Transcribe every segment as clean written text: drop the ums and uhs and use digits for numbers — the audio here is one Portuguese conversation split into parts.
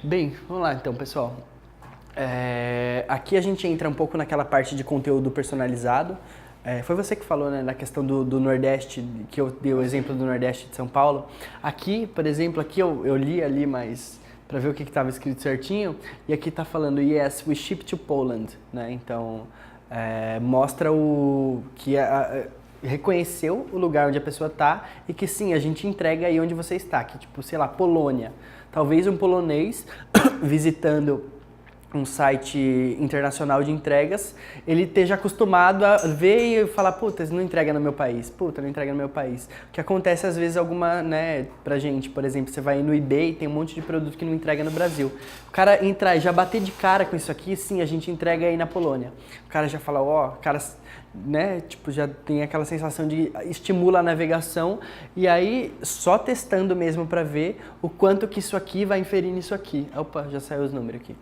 Bem, vamos lá então, pessoal. Aqui a gente entra um pouco naquela parte de conteúdo personalizado. Foi você que falou, né, na questão do Nordeste, que eu dei o exemplo do Nordeste de São Paulo. Aqui, por exemplo, aqui eu li ali, mas para ver o que estava escrito certinho, e aqui está falando Yes, we ship to Poland, né? Então mostra o que reconheceu o lugar onde a pessoa está e que sim, a gente entrega aí onde você está, que tipo, sei lá, Polônia. Talvez um polonês visitando um site internacional de entregas, ele esteja acostumado a ver e falar, puta, não entrega no meu país, puta, não entrega no meu país. O que acontece às vezes alguma, né, pra gente, por exemplo, você vai no eBay, tem um monte de produto que não entrega no Brasil. O cara entrar e já bater de cara com isso aqui, sim, a gente entrega aí na Polônia. O cara já fala, ó, cara, né, tipo, já tem aquela sensação de estimula a navegação e aí só testando mesmo pra ver o quanto que isso aqui vai inferir nisso aqui. Opa, já saiu os números aqui.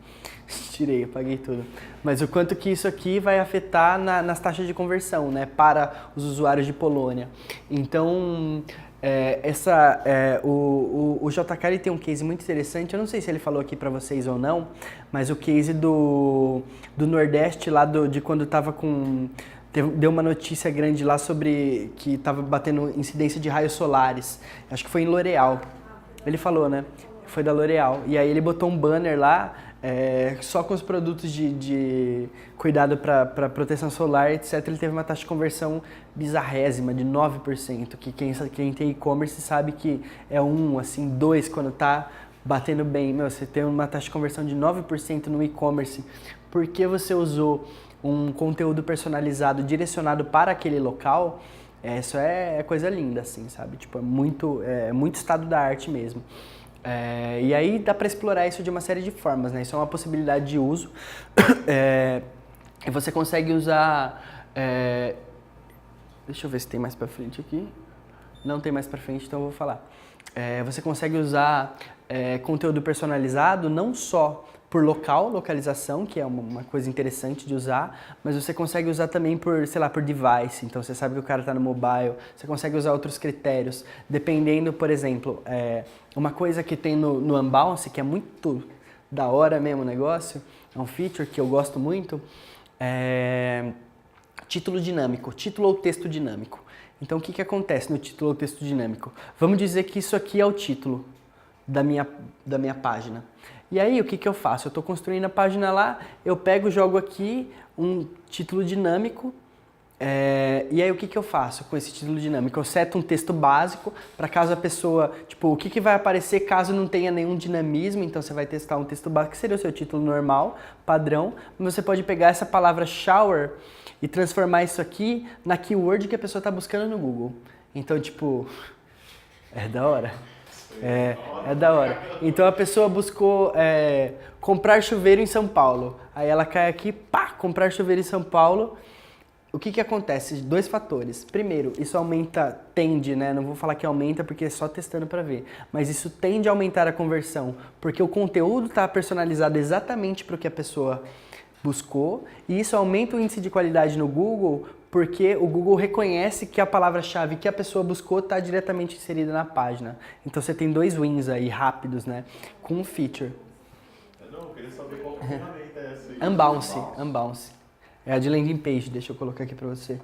Tirei, apaguei tudo. Mas o quanto que isso aqui vai afetar nas taxas de conversão, né, para os usuários de Polônia. Então, o JK ele tem um case muito interessante, eu não sei se ele falou aqui para vocês ou não, mas o case do Nordeste lá de quando estava com... Deu uma notícia grande lá sobre que estava batendo incidência de raios solares. Acho que foi em L'Oréal. Ele falou, né? Foi da L'Oréal. E aí ele botou um banner lá, só com os produtos de cuidado para proteção solar, etc. Ele teve uma taxa de conversão bizarrésima, de 9%, que quem tem e-commerce sabe que é 1, assim, 2 quando tá batendo bem. Meu, você tem uma taxa de conversão de 9% no e-commerce, porque você usou um conteúdo personalizado direcionado para aquele local, isso é coisa linda, assim, sabe? Tipo, é muito estado da arte mesmo. E aí dá para explorar isso de uma série de formas, né? Isso é uma possibilidade de uso. E você consegue usar... deixa eu ver se tem mais para frente aqui. Não tem mais para frente, então eu vou falar. Você consegue usar conteúdo personalizado não só por localização, que é uma coisa interessante de usar, mas você consegue usar também por, sei lá, por device. Então você sabe que o cara está no mobile, você consegue usar outros critérios, dependendo, por exemplo, uma coisa que tem no Unbounce, que é muito da hora mesmo o negócio, é um feature que eu gosto muito, título dinâmico, título ou texto dinâmico. Então o que acontece no título ou texto dinâmico? Vamos dizer que isso aqui é o título da minha página. E aí o que eu faço? Eu estou construindo a página lá, eu pego, jogo aqui um título dinâmico, e aí o que eu faço com esse título dinâmico? Eu seto um texto básico para caso a pessoa, tipo, o que vai aparecer caso não tenha nenhum dinamismo, então você vai testar um texto básico, que seria o seu título normal, padrão, mas você pode pegar essa palavra shower e transformar isso aqui na keyword que a pessoa está buscando no Google. Então, tipo, é da hora. É da hora. Então a pessoa buscou comprar chuveiro em São Paulo. Aí ela cai aqui, pá, comprar chuveiro em São Paulo. O que acontece? Dois fatores. Primeiro, isso tende, né? Não vou falar que aumenta porque é só testando para ver. Mas isso tende a aumentar a conversão, porque o conteúdo está personalizado exatamente para o que a pessoa buscou. E isso aumenta o índice de qualidade no Google, porque o Google reconhece que a palavra-chave que a pessoa buscou está diretamente inserida na página. Então você tem dois wins aí rápidos, né? Com um feature. Não, eu queria saber qual ferramenta é essa aí. Unbounce. É a de landing page, deixa eu colocar aqui para você.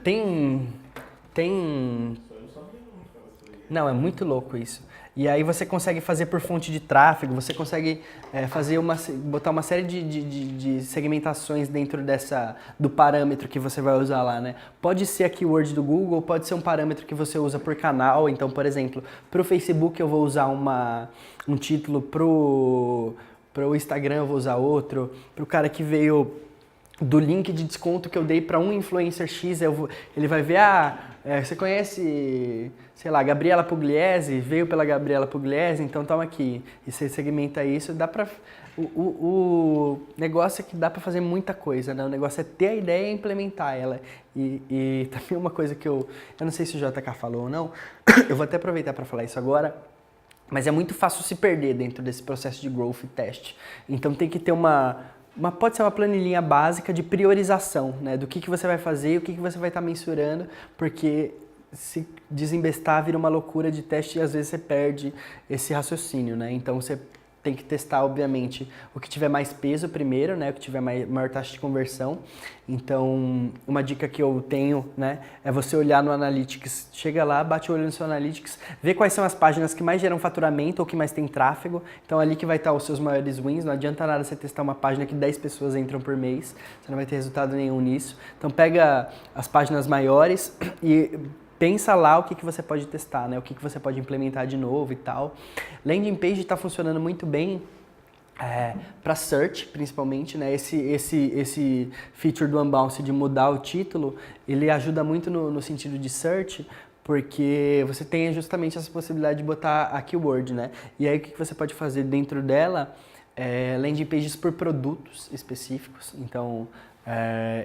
Tem... Eu não sabia Não, é muito louco isso. E aí você consegue fazer por fonte de tráfego, você consegue botar uma série de segmentações dentro do parâmetro que você vai usar lá, né? Pode ser a keyword do Google, pode ser um parâmetro que você usa por canal. Então, por exemplo, para o Facebook eu vou usar um título, pro Instagram eu vou usar outro, para o cara que veio do link de desconto que eu dei para um influencer X, ele vai ver, você conhece, sei lá, Gabriela Pugliese, veio pela Gabriela Pugliese, então toma aqui. E você segmenta isso, dá pra... O negócio é que dá pra fazer muita coisa, né? O negócio é ter a ideia e implementar ela. E também uma coisa que eu não sei se o JK falou ou não, eu vou até aproveitar para falar isso agora, mas é muito fácil se perder dentro desse processo de growth test. Então tem que ter pode ser uma planilhinha básica de priorização, né? Do que você vai fazer e o que você vai estar mensurando, porque se desembestar vira uma loucura de teste e às vezes você perde esse raciocínio, né? Então você tem que testar, obviamente, o que tiver mais peso primeiro, né? O que tiver maior taxa de conversão. Então, uma dica que eu tenho, né, é você olhar no Analytics, chega lá, bate o olho no seu Analytics, vê quais são as páginas que mais geram faturamento ou que mais tem tráfego. Então, ali que vai estar os seus maiores wins. Não adianta nada você testar uma página que 10 pessoas entram por mês, você não vai ter resultado nenhum nisso. Então, pega as páginas maiores e pensa lá o que você pode testar, né? O que você pode implementar de novo e tal. Landing page está funcionando muito bem para search, principalmente, né? Esse feature do Unbounce de mudar o título, ele ajuda muito no sentido de search, porque você tem justamente essa possibilidade de botar a keyword, né? E aí o que você pode fazer dentro dela landing pages por produtos específicos. Então,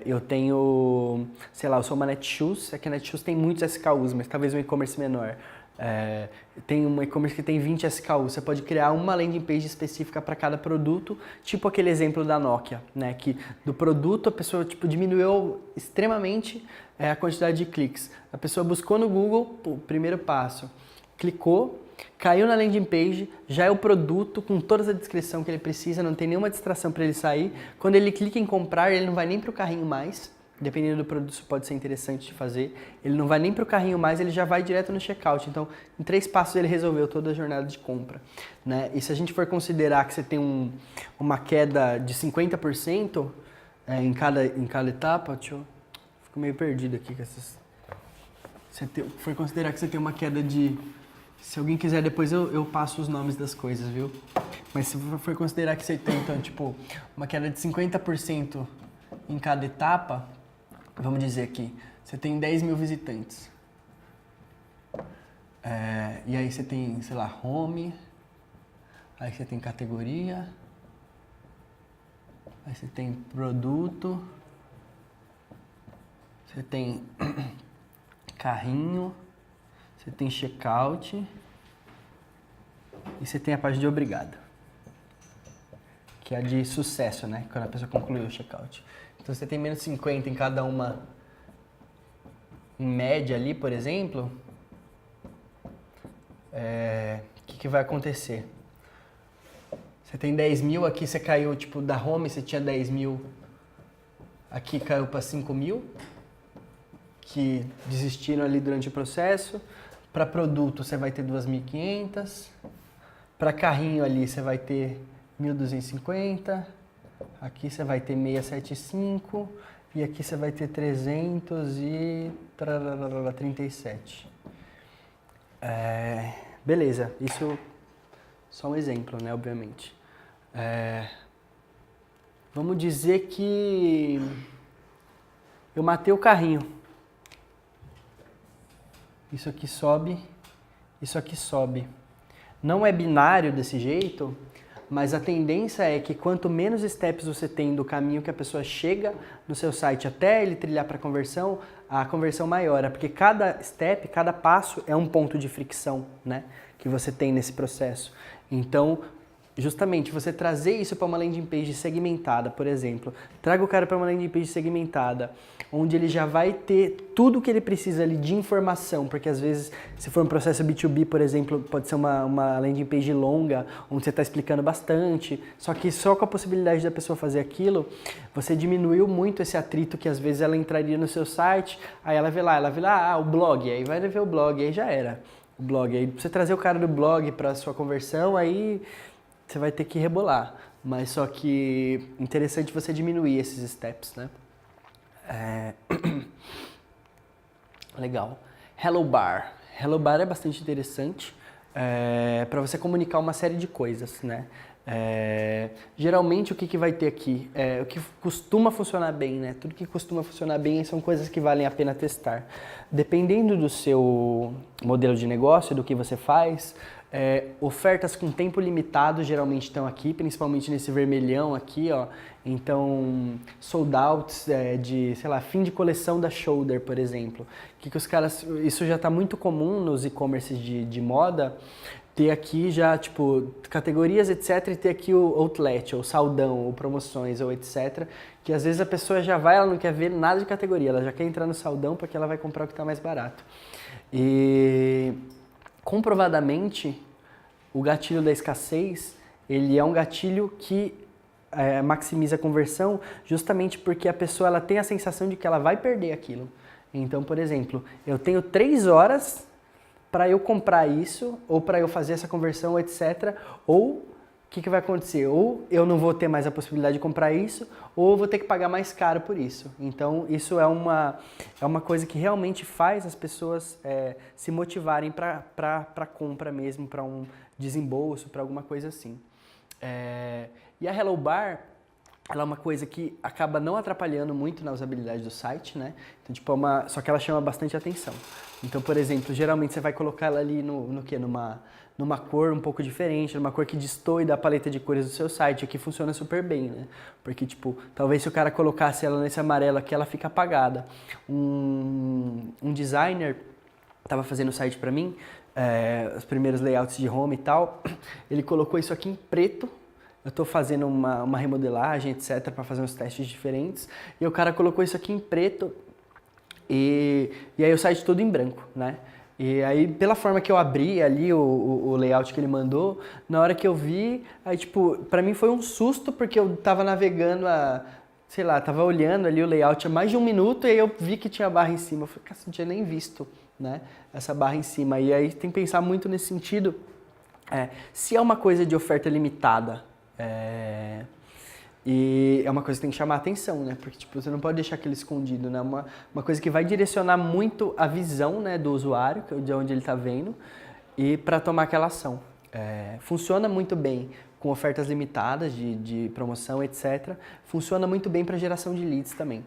eu tenho, sei lá, eu sou uma Netshoes, aqui a Netshoes tem muitos SKUs, mas talvez um e-commerce menor. Tem um e-commerce que tem 20 SKUs, você pode criar uma landing page específica para cada produto, tipo aquele exemplo da Nokia, né? Que do produto a pessoa diminuiu extremamente a quantidade de cliques. A pessoa buscou no Google, primeiro passo, clicou, caiu na landing page, já é o produto com toda a descrição que ele precisa, não tem nenhuma distração para ele sair. Quando ele clica em comprar, ele não vai nem para o carrinho mais, dependendo do produto isso pode ser interessante de fazer. Ele não vai nem para o carrinho mais, ele já vai direto no checkout. Então, em 3 passos ele resolveu toda a jornada de compra, né? E se a gente for considerar que você tem uma queda de 50% em cada etapa, fico meio perdido aqui com essas... for considerar que você tem uma queda de... Se alguém quiser, depois eu passo os nomes das coisas, viu? Mas se for considerar que você tem, então, uma queda de 50% em cada etapa, vamos dizer aqui, você tem 10 mil visitantes. E aí você tem, sei lá, home, aí você tem categoria, aí você tem produto, você tem carrinho, você tem checkout e você tem a página de obrigado, que é a de sucesso, né? Quando a pessoa concluiu o checkout. Então você tem menos 50 em cada uma, em média ali, por exemplo, o que vai acontecer? Você tem 10 mil, aqui você caiu, da home você tinha 10 mil, aqui caiu para 5 mil, que desistiram ali durante o processo. Para produto você vai ter 2.500, para carrinho ali você vai ter 1.250, aqui você vai ter 675 e aqui você vai ter 337. Beleza, isso só um exemplo, né, obviamente. Vamos dizer que eu matei o carrinho. Isso aqui sobe, isso aqui sobe. Não é binário desse jeito, mas a tendência é que quanto menos steps você tem do caminho que a pessoa chega no seu site até ele trilhar para conversão, a conversão maiora, porque cada step, cada passo é um ponto de fricção, né, que você tem nesse processo. Então, justamente, você trazer isso para uma landing page segmentada, por exemplo, traga o cara para uma landing page segmentada, onde ele já vai ter tudo o que ele precisa ali de informação, porque às vezes, se for um processo B2B, por exemplo, pode ser uma landing page longa, onde você está explicando bastante, só que só com a possibilidade da pessoa fazer aquilo, você diminuiu muito esse atrito que às vezes ela entraria no seu site, aí ela vê lá, o blog, aí vai ver o blog, aí já era o blog, aí pra você trazer o cara do blog para sua conversão, aí você vai ter que rebolar, mas só que interessante você diminuir esses steps, né? Legal. Hello Bar. Hello Bar é bastante interessante para você comunicar uma série de coisas, né? Geralmente o que vai ter aqui? O que costuma funcionar bem, né? Tudo que costuma funcionar bem são coisas que valem a pena testar. Dependendo do seu modelo de negócio, do que você faz, ofertas com tempo limitado geralmente estão aqui, principalmente nesse vermelhão aqui, ó. Então, sold outs de, sei lá, fim de coleção da Shoulder, por exemplo. Que os caras, isso já está muito comum nos e-commerces de moda, ter aqui já, categorias, etc, e ter aqui o outlet, ou saldão, ou promoções, ou etc, que às vezes a pessoa já vai, ela não quer ver nada de categoria, ela já quer entrar no saldão porque ela vai comprar o que está mais barato. E comprovadamente, o gatilho da escassez, ele é um gatilho que maximiza a conversão justamente porque a pessoa ela tem a sensação de que ela vai perder aquilo. Então, por exemplo, eu tenho 3 horas para eu comprar isso, ou para eu fazer essa conversão, etc. Ou o que vai acontecer? Ou eu não vou ter mais a possibilidade de comprar isso, ou eu vou ter que pagar mais caro por isso. Então, isso é uma coisa que realmente faz as pessoas se motivarem para compra mesmo, para um desembolso, para alguma coisa assim. E a Hello Bar, ela é uma coisa que acaba não atrapalhando muito na usabilidade do site, né? Então, tipo, só que ela chama bastante atenção. Então, por exemplo, geralmente você vai colocar ela ali numa cor um pouco diferente, numa cor que destoe da paleta de cores do seu site. Aqui funciona super bem, né? Porque, tipo, talvez se o cara colocasse ela nesse amarelo aqui, ela fica apagada. Um designer estava fazendo o site para mim, os primeiros layouts de home e tal, ele colocou isso aqui em preto. Eu estou fazendo uma remodelagem, etc, para fazer uns testes diferentes, e o cara colocou isso aqui em preto, e aí o site todo em branco, né? E aí, pela forma que eu abri ali o layout que ele mandou, na hora que eu vi, aí tipo, pra mim foi um susto, porque eu tava navegando sei lá, tava olhando ali o layout há mais de 1 minuto, e aí eu vi que tinha barra em cima. Eu falei, cara, não tinha nem visto, né, essa barra em cima. E aí tem que pensar muito nesse sentido, se é uma coisa de oferta limitada, e é uma coisa que tem que chamar a atenção, né? Porque tipo, você não pode deixar aquilo escondido, né? Uma coisa que vai direcionar muito a visão, né, do usuário, de onde ele está vendo, e para tomar aquela ação. Funciona muito bem com ofertas limitadas de promoção, etc. Funciona muito bem para geração de leads também.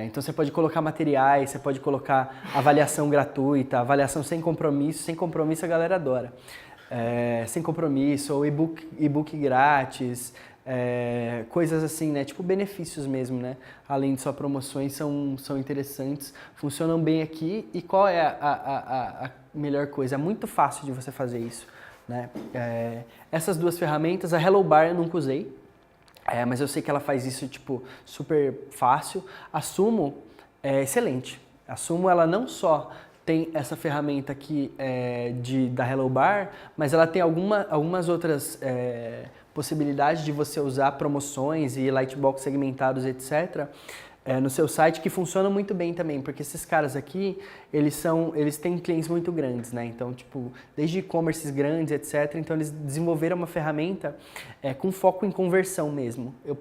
Então você pode colocar materiais, você pode colocar avaliação gratuita, avaliação sem compromisso a galera adora. Sem compromisso, ou e-book grátis, coisas assim, né? Tipo benefícios mesmo, né? Além de só promoções, são interessantes, funcionam bem aqui. E qual é a melhor coisa? É muito fácil de você fazer isso, né? Essas duas ferramentas, a Hello Bar eu nunca usei, mas eu sei que ela faz isso tipo super fácil. A Sumo é excelente. A Sumo, ela não só tem essa ferramenta aqui da Hello Bar, mas ela tem algumas outras possibilidades de você usar promoções e lightbox segmentados, etc., no seu site, que funcionam muito bem também, porque esses caras aqui, eles têm clientes muito grandes, né? Então, tipo, desde e-commerces grandes, etc., então eles desenvolveram uma ferramenta com foco em conversão mesmo. Vou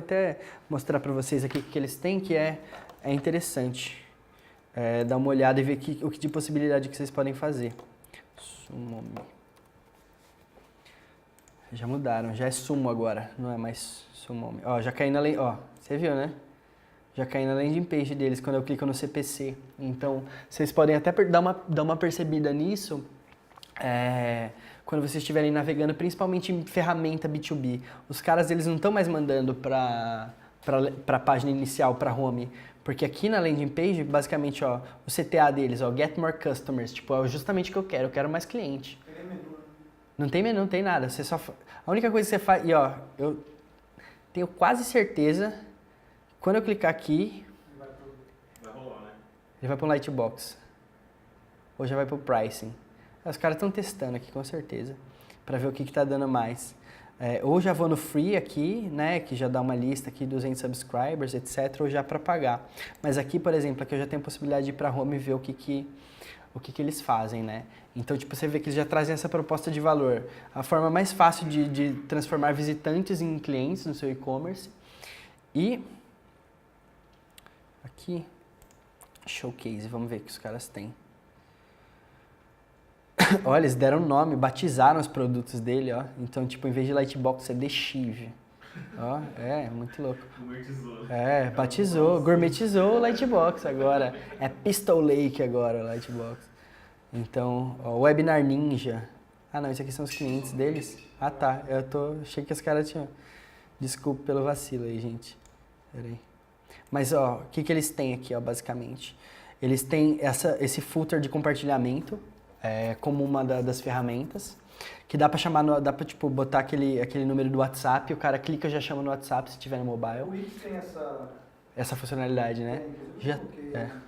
até mostrar para vocês aqui o que eles têm, que é interessante. Dar uma olhada e ver o que de possibilidade que vocês podem fazer. Sumo. Já mudaram, já é Sumo agora, não é mais Sumo. Ó, já caí na você viu, né? Já caí na landing page deles quando eu clico no CPC. Então, vocês podem até dar uma percebida nisso quando vocês estiverem navegando, principalmente em ferramenta B2B. Os caras, eles não estão mais mandando para a página inicial, para home. Porque aqui na landing page, basicamente, ó, o CTA deles, ó, Get More Customers, tipo, é justamente o que eu quero mais cliente. Tem menu, né? Não tem menu, não tem nada. A única coisa que você faz, e ó, eu tenho quase certeza, quando eu clicar aqui, Vai rolar, né? ele vai para um Lightbox. Ou já vai para o Pricing. Os caras estão testando aqui, com certeza, para ver o que está dando mais. Ou já vou no Free aqui, né, que já dá uma lista aqui, 200 subscribers, etc, ou já para pagar. Mas aqui, por exemplo, aqui eu já tenho a possibilidade de ir para home e ver o que eles fazem, né. Então, tipo, você vê que eles já trazem essa proposta de valor. A forma mais fácil de transformar visitantes em clientes no seu e-commerce. E aqui, Showcase, vamos ver o que os caras têm. Olha, eles deram nome, batizaram os produtos dele, ó. Então, tipo, em vez de Lightbox é The Chive. Ó, muito louco. Gourmetizou o Lightbox agora. É Pistol Lake agora, o Lightbox. Então, ó, Webinar Ninja. Ah, não, isso aqui são os clientes deles. Ah, tá. Achei que os caras tinham... Desculpa pelo vacilo aí, gente. Pera aí. Mas, ó, o que eles têm aqui, ó, basicamente? Eles têm esse footer de compartilhamento, como uma das ferramentas, que dá pra chamar, dá pra tipo, botar aquele número do WhatsApp, o cara clica e já chama no WhatsApp se tiver no mobile. O Wix tem essa funcionalidade, né?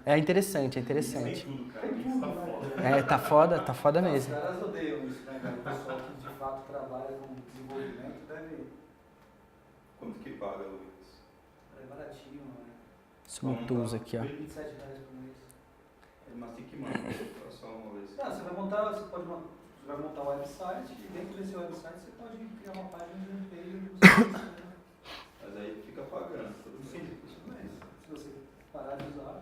É interessante, é interessante. Tem tudo, cara. Isso tá foda. Tá foda mesmo. Os caras odeiam isso, né, cara? O pessoal que de fato trabalha trabalha com desenvolvimento deve... Quanto que paga, Luiz? É baratinho, né? Subtools aqui, ó. R$ 27 por mês. Mas tem que mandar só uma vez. Não, você vai montar o website e dentro desse website você pode criar uma página de e-mail. Mas aí fica pagando, tudo Sim, bem. isso mesmo. Se você parar de usar...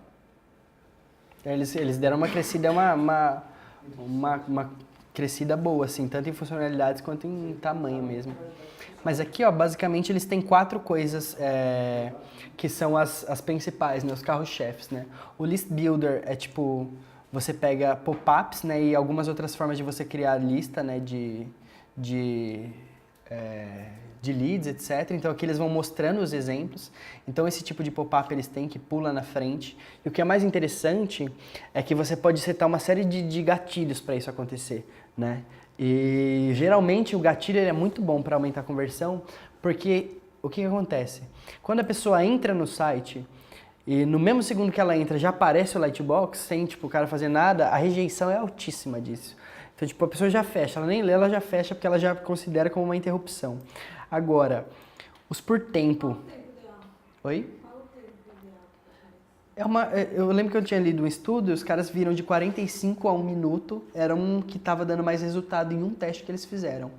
Eles deram uma crescida, uma crescida boa, assim, tanto em funcionalidades quanto em tamanho mesmo. Mas aqui, ó, basicamente eles têm 4 coisas que são as principais, né, os carros-chefes, né? O List Builder é tipo, você pega pop-ups, né, e algumas outras formas de você criar lista, né, de leads, etc. Então aqui eles vão mostrando os exemplos. Então esse tipo de pop-up eles têm que pula na frente. E o que é mais interessante é que você pode setar uma série de gatilhos para isso acontecer, né? E geralmente o gatilho ele é muito bom para aumentar a conversão, porque o que acontece? Quando a pessoa entra no site e no mesmo segundo que ela entra já aparece o Lightbox, sem tipo, o cara fazer nada, a rejeição é altíssima disso. Então, tipo, a pessoa já fecha, ela nem lê, ela já fecha porque ela já considera como uma interrupção. Agora, os por tempo... Oi? Eu lembro que eu tinha lido um estudo e os caras viram de 45 a 1 minuto, era um que estava dando mais resultado em um teste que eles fizeram.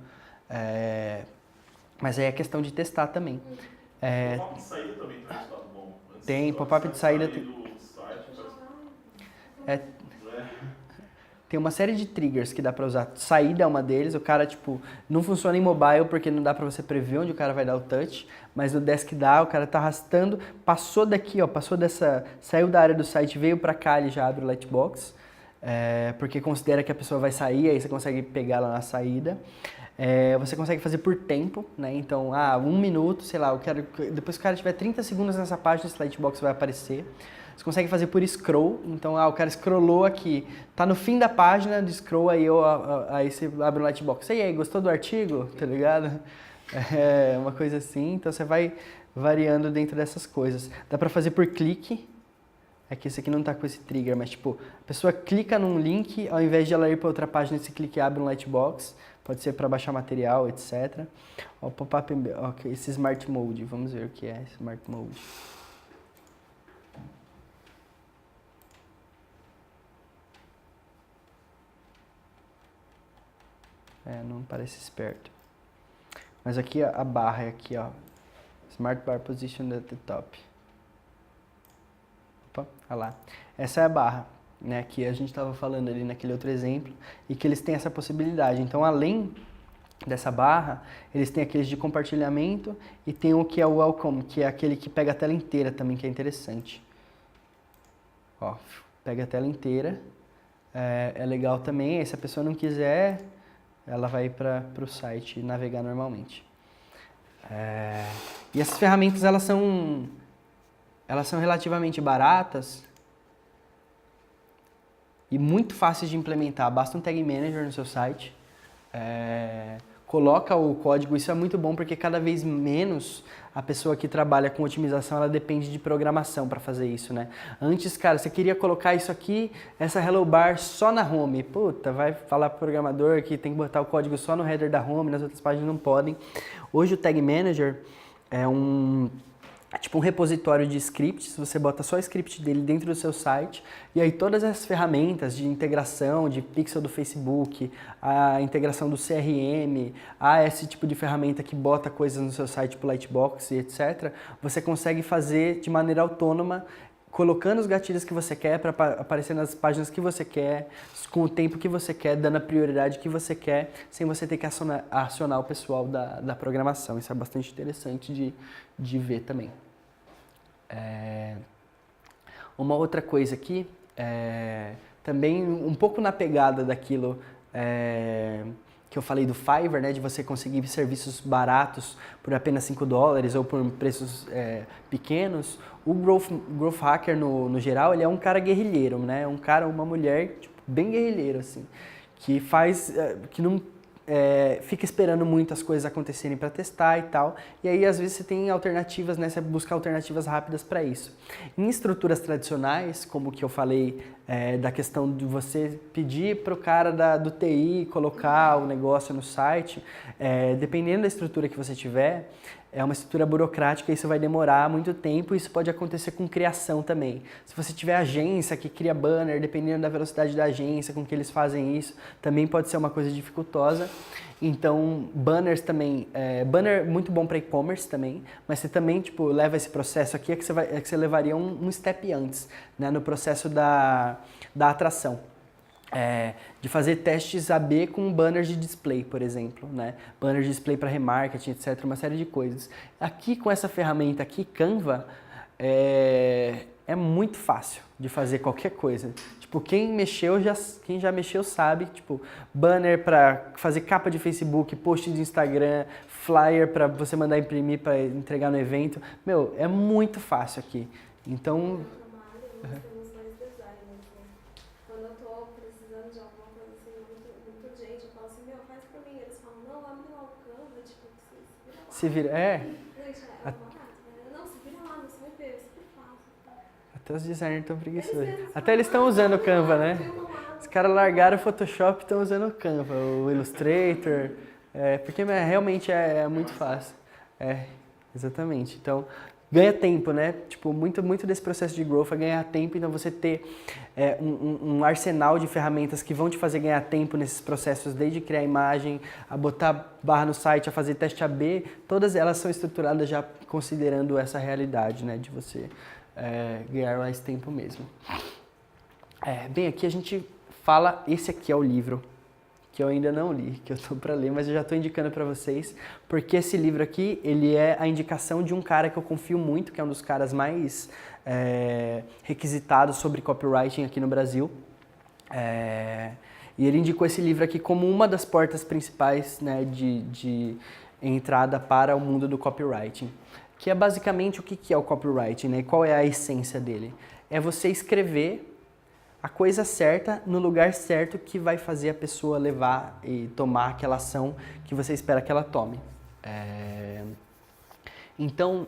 Mas aí é questão de testar também. Pop-up de saída também tem um resultado bom. Tem, pop-up de saída... Tem uma série de triggers que dá pra usar. Saída é uma deles. O cara, tipo, não funciona em mobile porque não dá pra você prever onde o cara vai dar o touch. Mas no desk dá, o cara tá arrastando, passou daqui, ó, saiu da área do site, veio pra cá, ele já abre o Lightbox. Porque considera que a pessoa vai sair, aí você consegue pegar lá na saída. Você consegue fazer por tempo, né? Então, 1 minuto, sei lá, depois que o cara tiver 30 segundos nessa página, esse Lightbox vai aparecer. Você consegue fazer por scroll, então o cara scrollou aqui, tá no fim da página de scroll, aí você abre o Lightbox. E aí, gostou do artigo? Tá ligado? É uma coisa assim, então você vai variando dentro dessas coisas. Dá pra fazer por clique, é que esse aqui não tá com esse trigger, mas tipo, a pessoa clica num link, ao invés de ela ir pra outra página, esse clique abre um Lightbox, pode ser para baixar material, etc. Ó, pop-up, esse Smart Mode, vamos ver o que é Smart Mode. Não parece esperto. Mas aqui a barra é aqui, ó. Smart Bar Position at the top. Opa, olha lá. Essa é a barra, né, que a gente estava falando ali naquele outro exemplo, e que eles têm essa possibilidade. Então, além dessa barra, eles têm aqueles de compartilhamento e tem o que é o Welcome, que é aquele que pega a tela inteira também, que é interessante. Ó, pega a tela inteira. É legal também, aí se a pessoa não quiser, ela vai para o site navegar normalmente. E essas ferramentas, elas são relativamente baratas e muito fáceis de implementar. Basta um Tag Manager no seu site, coloca o código. Isso é muito bom porque cada vez menos a pessoa que trabalha com otimização, ela depende de programação para fazer isso, né? Antes, cara, você queria colocar isso aqui, essa Hello Bar só na home. Puta, vai falar pro programador que tem que botar o código só no header da home, nas outras páginas não podem. Hoje o Tag Manager é tipo um repositório de scripts, você bota só o script dele dentro do seu site, e aí todas as ferramentas de integração, de pixel do Facebook, a integração do CRM, esse tipo de ferramenta que bota coisas no seu site pro Lightbox e etc., você consegue fazer de maneira autônoma, colocando os gatilhos que você quer para aparecer nas páginas que você quer, com o tempo que você quer, dando a prioridade que você quer, sem você ter que acionar o pessoal da programação. Isso é bastante interessante de ver também. Uma outra coisa aqui, também um pouco na pegada daquilo que eu falei do Fiverr, né, de você conseguir serviços baratos por apenas $5 ou por preços pequenos. O Growth Hacker, no geral, ele é um cara guerrilheiro, né, uma mulher tipo, bem guerrilheiro, assim, que não fica esperando muito as coisas acontecerem para testar e tal, e aí às vezes você tem alternativas, né, você busca alternativas rápidas para isso. Em estruturas tradicionais, como o que eu falei da questão de você pedir para o cara do TI colocar o negócio no site, dependendo da estrutura que você tiver, é uma estrutura burocrática, isso vai demorar muito tempo, isso pode acontecer com criação também. Se você tiver agência que cria banner, dependendo da velocidade da agência com que eles fazem isso, também pode ser uma coisa dificultosa. Então, banners também, banner muito bom para e-commerce também, mas você também tipo, leva esse processo aqui, que você levaria um step antes, né, no processo da atração. De fazer testes AB com banners de display, por exemplo, né? Banner de display para remarketing, etc., uma série de coisas. Aqui com essa ferramenta aqui, Canva, é muito fácil de fazer qualquer coisa. Tipo, quem já mexeu sabe, tipo, banner para fazer capa de Facebook, post de Instagram, flyer para você mandar imprimir para entregar no evento. Meu, é muito fácil aqui. Então... Se vira, Não, se vira lá, você vai ver, super fácil. Até os designers estão preguiçosos. Até eles estão usando o Canva, né? Os caras largaram o Photoshop e estão usando o Canva, o Illustrator, porque realmente é muito fácil. Exatamente. Então, ganha tempo, né? Tipo, muito desse processo de growth é ganhar tempo, então você ter um arsenal de ferramentas que vão te fazer ganhar tempo nesses processos, desde criar imagem, a botar barra no site, a fazer teste AB, todas elas são estruturadas já considerando essa realidade, né? De você ganhar mais tempo mesmo. Bem, aqui a gente fala, esse aqui é o livro que eu ainda não li, que eu tô para ler, mas eu já estou indicando para vocês, porque esse livro aqui, ele é a indicação de um cara que eu confio muito, que é um dos caras mais requisitados sobre copywriting aqui no Brasil. E ele indicou esse livro aqui como uma das portas principais, né, de entrada para o mundo do copywriting, que é basicamente o que é o copywriting, né, e qual é a essência dele. É você escrever a coisa certa no lugar certo que vai fazer a pessoa levar e tomar aquela ação que você espera que ela tome. Então,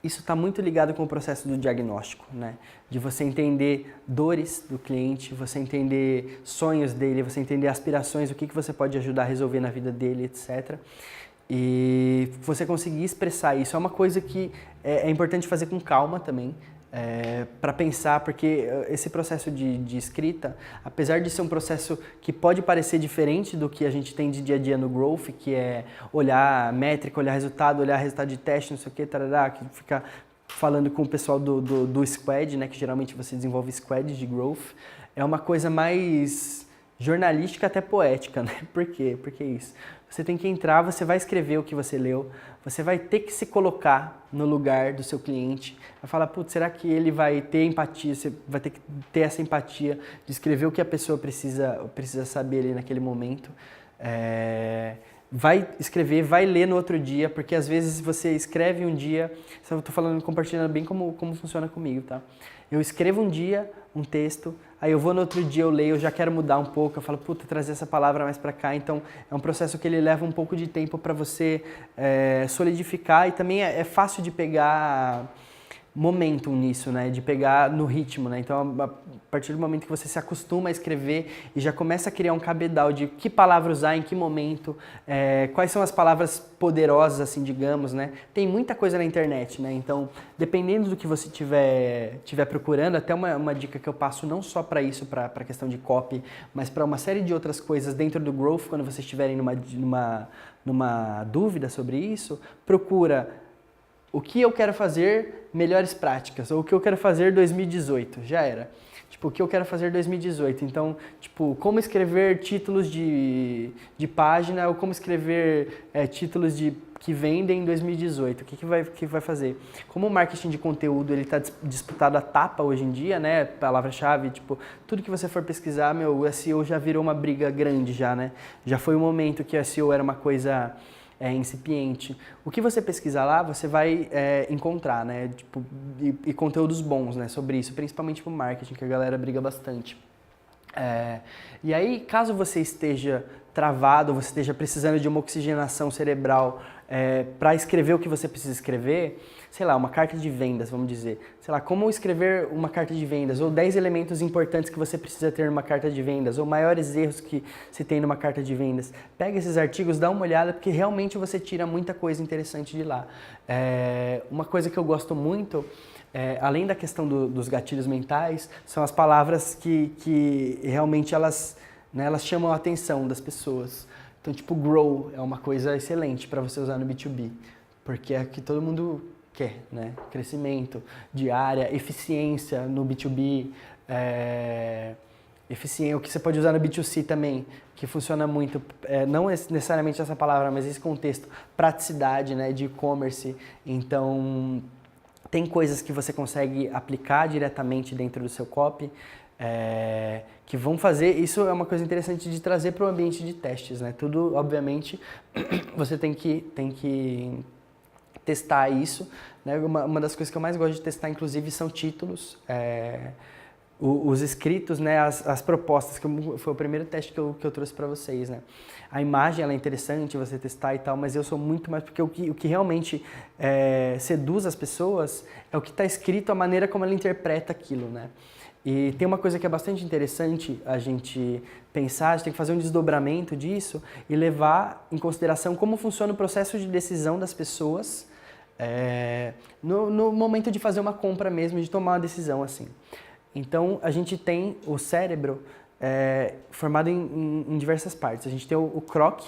isso está muito ligado com o processo do diagnóstico, né? De você entender dores do cliente, você entender sonhos dele, você entender aspirações, o que você pode ajudar a resolver na vida dele, etc. E você conseguir expressar isso é uma coisa que é importante fazer com calma também, para pensar, porque esse processo de escrita, apesar de ser um processo que pode parecer diferente do que a gente tem de dia a dia no Growth, que é olhar métrica, olhar resultado de teste, não sei o que, tarará, que fica falando com o pessoal do Squad, né, que geralmente você desenvolve Squad de Growth, é uma coisa mais jornalística, até poética, né? Por quê? Porque é isso. Você tem que entrar, você vai escrever o que você leu, você vai ter que se colocar no lugar do seu cliente, vai falar, putz, será que ele vai ter empatia, você vai ter que ter essa empatia de escrever o que a pessoa precisa saber ali naquele momento. Vai escrever, vai ler no outro dia, porque às vezes você escreve um dia, eu estou falando, compartilhando bem como funciona comigo, tá? Eu escrevo um dia um texto, aí eu vou no outro dia, eu leio, eu já quero mudar um pouco, eu falo, puta, trazer essa palavra mais pra cá, então é um processo que ele leva um pouco de tempo para você solidificar, e também é fácil de pegar momentum nisso, né, de pegar no ritmo, né, então a partir do momento que você se acostuma a escrever e já começa a criar um cabedal de que palavra usar, em que momento, quais são as palavras poderosas, assim, digamos, né, tem muita coisa na internet, né, então dependendo do que você tiver procurando, até uma dica que eu passo não só para isso, para a questão de copy, mas para uma série de outras coisas dentro do Growth, quando vocês estiverem numa dúvida sobre isso, procura o que eu quero fazer, melhores práticas, ou o que eu quero fazer 2018, já era. Tipo, o que eu quero fazer 2018, então, tipo, como escrever títulos de página, ou como escrever títulos que vendem em 2018, o que vai fazer? Como o marketing de conteúdo, ele está disputado a tapa hoje em dia, né, palavra-chave, tipo, tudo que você for pesquisar, o SEO já virou uma briga grande já, né, já foi um momento que o SEO era uma coisa incipiente. O que você pesquisar lá, você vai encontrar, né? Tipo, e conteúdos bons, né? Sobre isso, principalmente pro marketing, que a galera briga bastante. E aí, caso você esteja travado, você esteja precisando de uma oxigenação cerebral para escrever o que você precisa escrever, sei lá, uma carta de vendas, vamos dizer. Sei lá, como escrever uma carta de vendas, ou 10 elementos importantes que você precisa ter numa carta de vendas, ou maiores erros que se tem numa carta de vendas. Pega esses artigos, dá uma olhada, porque realmente você tira muita coisa interessante de lá. Uma coisa que eu gosto muito, além da questão dos gatilhos mentais, são as palavras que realmente elas chamam a atenção das pessoas. Então, tipo, grow é uma coisa excelente para você usar no B2B, porque é que todo mundo quer, né? Crescimento de área, eficiência no B2B, eficiência, o que você pode usar no B2C também, que funciona muito, não necessariamente essa palavra, mas esse contexto, praticidade, né, de e-commerce. Então, tem coisas que você consegue aplicar diretamente dentro do seu copy, que vão fazer, isso é uma coisa interessante de trazer para o ambiente de testes, né? Tudo, obviamente, você tem que testar isso, né? Uma das coisas que eu mais gosto de testar, inclusive, são títulos, os escritos, né? As propostas, que foi o primeiro teste que eu trouxe para vocês, né? A imagem, ela é interessante você testar e tal, mas eu sou muito mais, porque o que realmente seduz as pessoas é o que está escrito, a maneira como ela interpreta aquilo, né? E tem uma coisa que é bastante interessante a gente pensar, a gente tem que fazer um desdobramento disso e levar em consideração como funciona o processo de decisão das pessoas no momento de fazer uma compra mesmo, de tomar uma decisão assim. Então, a gente tem o cérebro formado em diversas partes. A gente tem o CROC,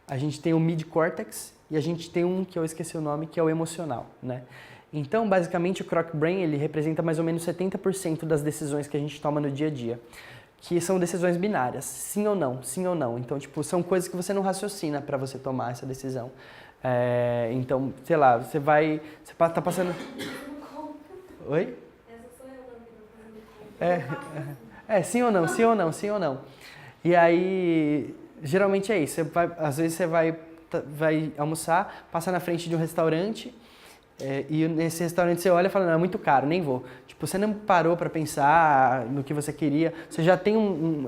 a gente tem o mid-cortex e a gente tem um que eu esqueci o nome, que é o emocional, né? Então, basicamente, o Croc Brain, ele representa mais ou menos 70% das decisões que a gente toma no dia a dia, que são decisões binárias, sim ou não, sim ou não. Então, tipo, são coisas que você não raciocina para você tomar essa decisão. Então, sei lá, você tá passando... Oi? Essa sou eu dando compra. Sim ou não, sim ou não, sim ou não. E aí, geralmente é isso, às vezes você vai almoçar, passa na frente de um restaurante, e nesse restaurante você olha e fala, não, é muito caro, nem vou. Tipo, você não parou para pensar no que você queria, você já tem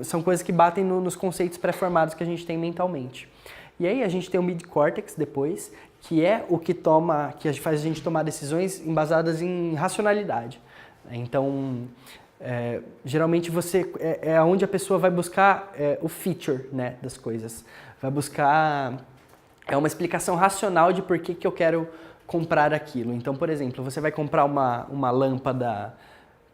são coisas que batem nos conceitos pré-formados que a gente tem mentalmente. E aí a gente tem o mid-cortex depois, que é o que faz a gente tomar decisões embasadas em racionalidade. Então, geralmente é onde a pessoa vai buscar o feature, né, das coisas. Vai buscar uma explicação racional de por que eu quero comprar aquilo. Então, por exemplo, você vai comprar uma lâmpada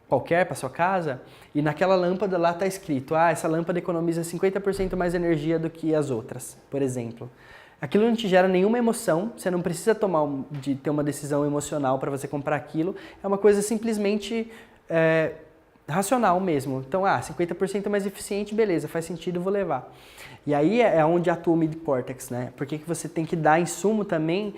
qualquer para sua casa e naquela lâmpada lá está escrito, essa lâmpada economiza 50% mais energia do que as outras, por exemplo. Aquilo não te gera nenhuma emoção, você não precisa ter uma decisão emocional para você comprar aquilo, é uma coisa simplesmente racional mesmo. Então, 50% mais eficiente, beleza, faz sentido, vou levar. E aí é onde atua o mid-cortex, né? Porque que você tem que dar insumo também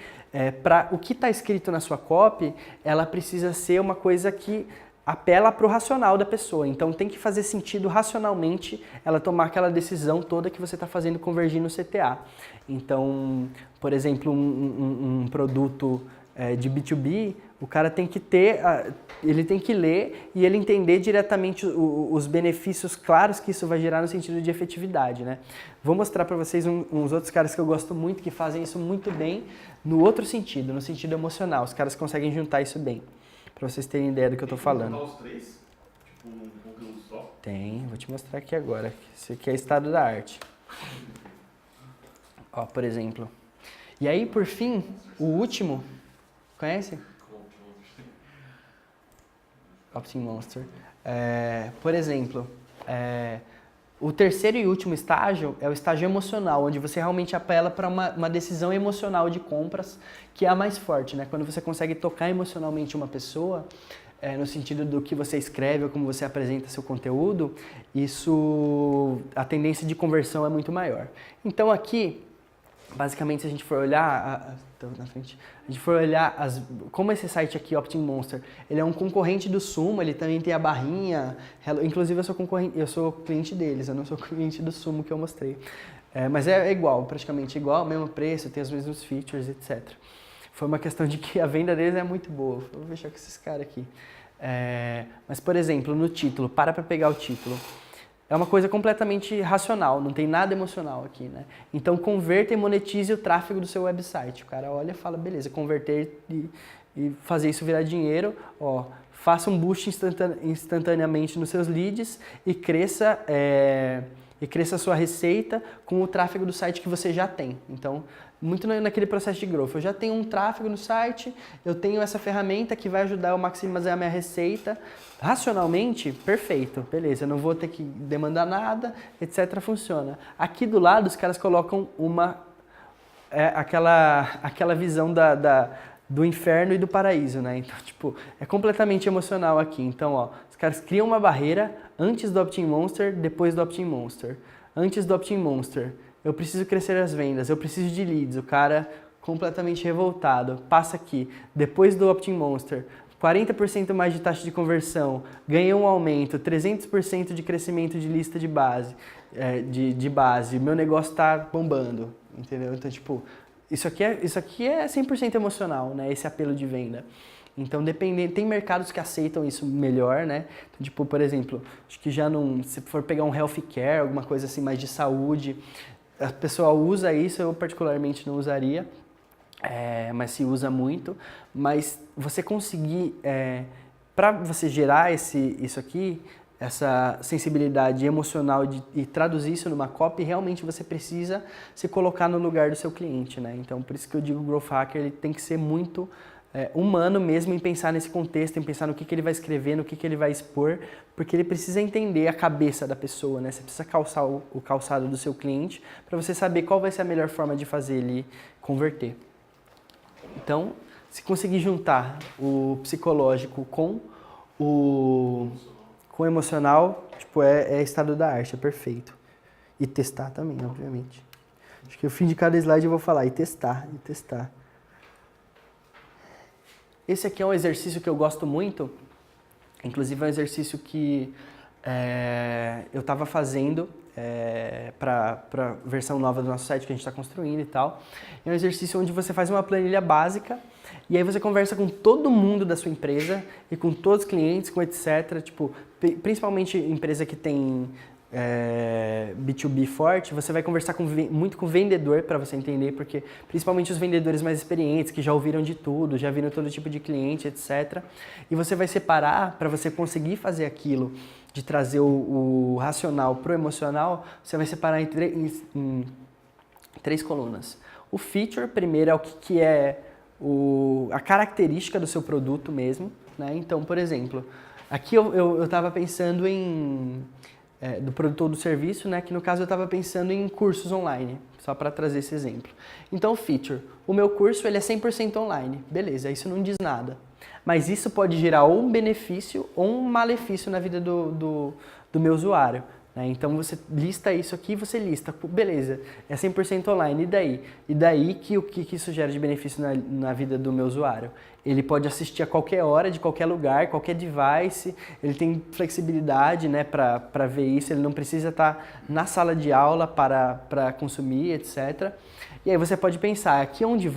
para o que está escrito na sua copy, ela precisa ser uma coisa que apela para o racional da pessoa. Então tem que fazer sentido racionalmente ela tomar aquela decisão toda que você está fazendo convergir no CTA. Então, por exemplo, um produto de B2B, o cara tem que ele tem que ler e ele entender diretamente os benefícios claros que isso vai gerar no sentido de efetividade, né? Vou mostrar para vocês uns outros caras que eu gosto muito, que fazem isso muito bem no outro sentido, no sentido emocional. Os caras conseguem juntar isso bem, para vocês terem ideia do que eu estou falando. Tem que juntar os três? Tipo, um conteúdo só? Tem, vou te mostrar aqui agora. Isso aqui é estado da arte. Ó, por exemplo. E aí, por fim, o último, conhece? Opting Monster. Por exemplo, o terceiro e último estágio é o estágio emocional, onde você realmente apela para uma decisão emocional de compras, que é a mais forte, né? Quando você consegue tocar emocionalmente uma pessoa, no sentido do que você escreve ou como você apresenta seu conteúdo, a tendência de conversão é muito maior. Então aqui, basicamente, se a gente for olhar, como esse site aqui, Opting Monster, ele é um concorrente do Sumo, ele também tem a barrinha, inclusive eu sou cliente deles, eu não sou cliente do Sumo que eu mostrei. Mas é igual, praticamente igual, mesmo preço, tem os mesmos features, etc. Foi uma questão de que a venda deles é muito boa, vou fechar com esses caras aqui. Mas, por exemplo, no título, para pegar o título. é uma coisa completamente racional, não tem nada emocional aqui, né? Então, converta e monetize o tráfego do seu website. O cara olha e fala, beleza, converter e fazer isso virar dinheiro, ó, faça um boost instantaneamente nos seus leads e cresça a sua receita com o tráfego do site que você já tem. Então, muito naquele processo de growth. Eu já tenho um tráfego no site, eu tenho essa ferramenta que vai ajudar eu a maximizar a minha receita. Racionalmente, perfeito, beleza, eu não vou ter que demandar nada, etc. Funciona. Aqui do lado, os caras colocam aquela visão do inferno e do paraíso, né? Então, tipo, é completamente emocional aqui. Então, ó, os caras criam uma barreira antes do Opt-in Monster, depois do Opt-in Monster. Antes do Opt-in Monster, eu preciso crescer as vendas, eu preciso de leads. O cara completamente revoltado, passa aqui. Depois do Opt-in Monster, 40% mais de taxa de conversão, ganhei um aumento, 300% de crescimento de lista de base, de base, meu negócio está bombando, entendeu? Então, tipo, isso aqui é 100% emocional, né? Esse apelo de venda. Então, tem mercados que aceitam isso melhor, né? Então, tipo, por exemplo, acho que se for pegar um healthcare, alguma coisa assim mais de saúde, a pessoa usa isso, eu particularmente não usaria, mas se usa muito. Mas você conseguir, para você gerar isso aqui, essa sensibilidade emocional e traduzir isso numa copy, realmente você precisa se colocar no lugar do seu cliente, né? Então, por isso que eu digo que o Growth Hacker ele tem que ser muito humano mesmo em pensar nesse contexto, em pensar no que ele vai escrever, no que ele vai expor, porque ele precisa entender a cabeça da pessoa, né? Você precisa calçar o calçado do seu cliente para você saber qual vai ser a melhor forma de fazer ele converter. Então, se conseguir juntar o psicológico com o emocional, tipo, é estado da arte, é perfeito. E testar também, obviamente. Acho que no fim de cada slide eu vou falar, e testar. Esse aqui é um exercício que eu gosto muito, inclusive é um exercício que eu estava fazendo para a versão nova do nosso site que a gente está construindo e tal. É um exercício onde você faz uma planilha básica e aí você conversa com todo mundo da sua empresa e com todos os clientes, com etc. Tipo, principalmente empresa que tem B2B forte, você vai conversar muito com o vendedor para você entender, porque principalmente os vendedores mais experientes, que já ouviram de tudo, já viram todo tipo de cliente, etc. E você vai separar, para você conseguir fazer aquilo, de trazer o racional pro emocional, você vai separar em 3 colunas. O feature, primeiro, é o que é a característica do seu produto mesmo, né? Então, por exemplo, aqui eu estava pensando do produto ou do serviço, né? Que no caso eu estava pensando em cursos online, só para trazer esse exemplo. Então, o feature, o meu curso ele é 100% online, beleza, isso não diz nada. Mas isso pode gerar ou um benefício ou um malefício na vida do meu usuário, né? Então você lista isso aqui, você lista, beleza, é 100% online, e daí? E daí o que isso gera de benefício na vida do meu usuário? Ele pode assistir a qualquer hora, de qualquer lugar, qualquer device, ele tem flexibilidade, né, para ver isso, ele não precisa estar na sala de aula para consumir, etc. E aí você pode pensar, aqui onde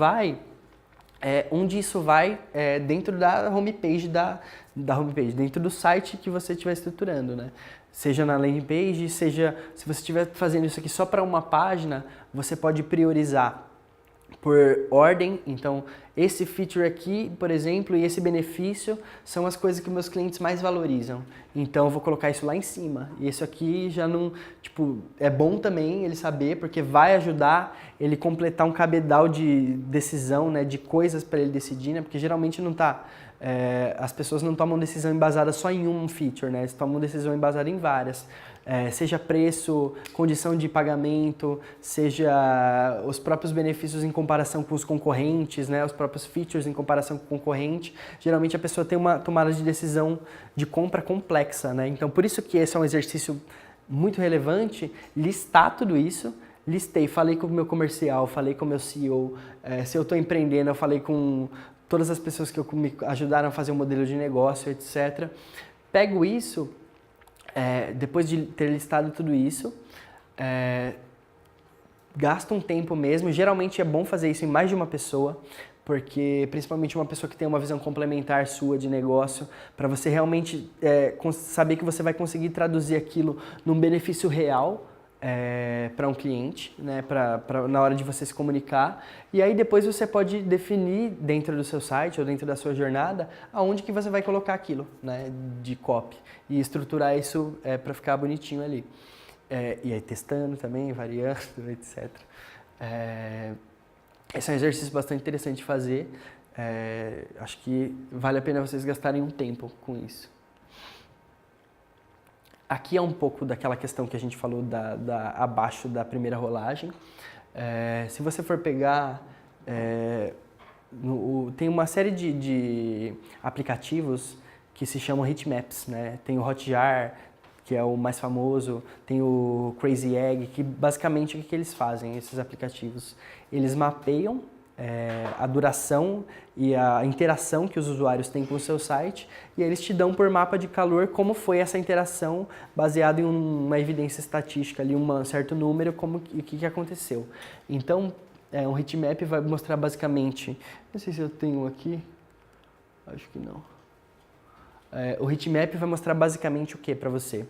isso vai dentro da homepage, da homepage, dentro do site que você estiver estruturando, né? Seja na landing page, seja se você estiver fazendo isso aqui só para uma página, você pode priorizar por ordem. Então, esse feature aqui, por exemplo, e esse benefício são as coisas que meus clientes mais valorizam. Então, eu vou colocar isso lá em cima. E isso aqui já não, tipo, é bom também ele saber, porque vai ajudar ele completar um cabedal de decisão, né, de coisas para ele decidir, né? Porque geralmente não tá as pessoas não tomam decisão embasada só em um feature, né? Eles tomam decisão embasada em várias. Seja preço, condição de pagamento, seja os próprios benefícios em comparação com os concorrentes, né? Os próprios features em comparação com o concorrente. Geralmente a pessoa tem uma tomada de decisão de compra complexa, né? Então por isso que esse é um exercício muito relevante, listar tudo isso. Listei, falei com o meu comercial, falei com o meu CEO, se eu estou empreendendo, eu falei com todas as pessoas que me ajudaram a fazer um modelo de negócio, etc. Pego isso, depois de ter listado tudo isso, gasto um tempo mesmo, geralmente é bom fazer isso em mais de uma pessoa, porque principalmente uma pessoa que tem uma visão complementar sua de negócio, para você realmente saber que você vai conseguir traduzir aquilo num benefício real para um cliente, né, na hora de você se comunicar. E aí depois você pode definir dentro do seu site ou dentro da sua jornada aonde que você vai colocar aquilo, né, de copy e estruturar isso para ficar bonitinho ali. E aí testando também, variando, etc. Esse é um exercício bastante interessante de fazer. Acho que vale a pena vocês gastarem um tempo com isso. Aqui é um pouco daquela questão que a gente falou abaixo da primeira rolagem. Se você for pegar, tem uma série de aplicativos que se chamam heatmaps, né? Tem o Hotjar, que é o mais famoso, tem o Crazy Egg, que basicamente o que eles fazem, esses aplicativos? Eles mapeiam a duração e a interação que os usuários têm com o seu site e eles te dão por mapa de calor como foi essa interação baseado em uma evidência estatística, ali um certo número, o que aconteceu. Então, um heatmap vai mostrar basicamente, não sei se eu tenho aqui, acho que não. O heatmap vai mostrar basicamente o que para você?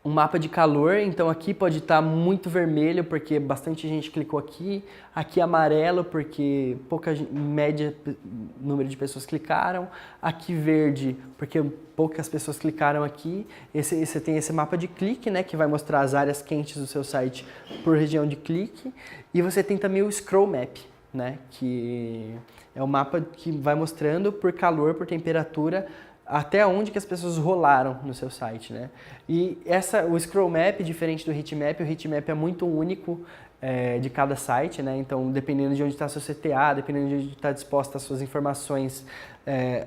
Um mapa de calor, então aqui pode estar muito vermelho porque bastante gente clicou aqui amarelo porque média número de pessoas clicaram, aqui verde porque poucas pessoas clicaram aqui. Você tem esse mapa de clique, né, que vai mostrar as áreas quentes do seu site por região de clique, e você tem também o scroll map, né, que é o mapa que vai mostrando por calor, por temperatura, até onde que as pessoas rolaram no seu site, né? E o scroll map, diferente do heatmap, o heatmap é muito único de cada site, né? Então, dependendo de onde está seu CTA, dependendo de onde está disposta as suas informações,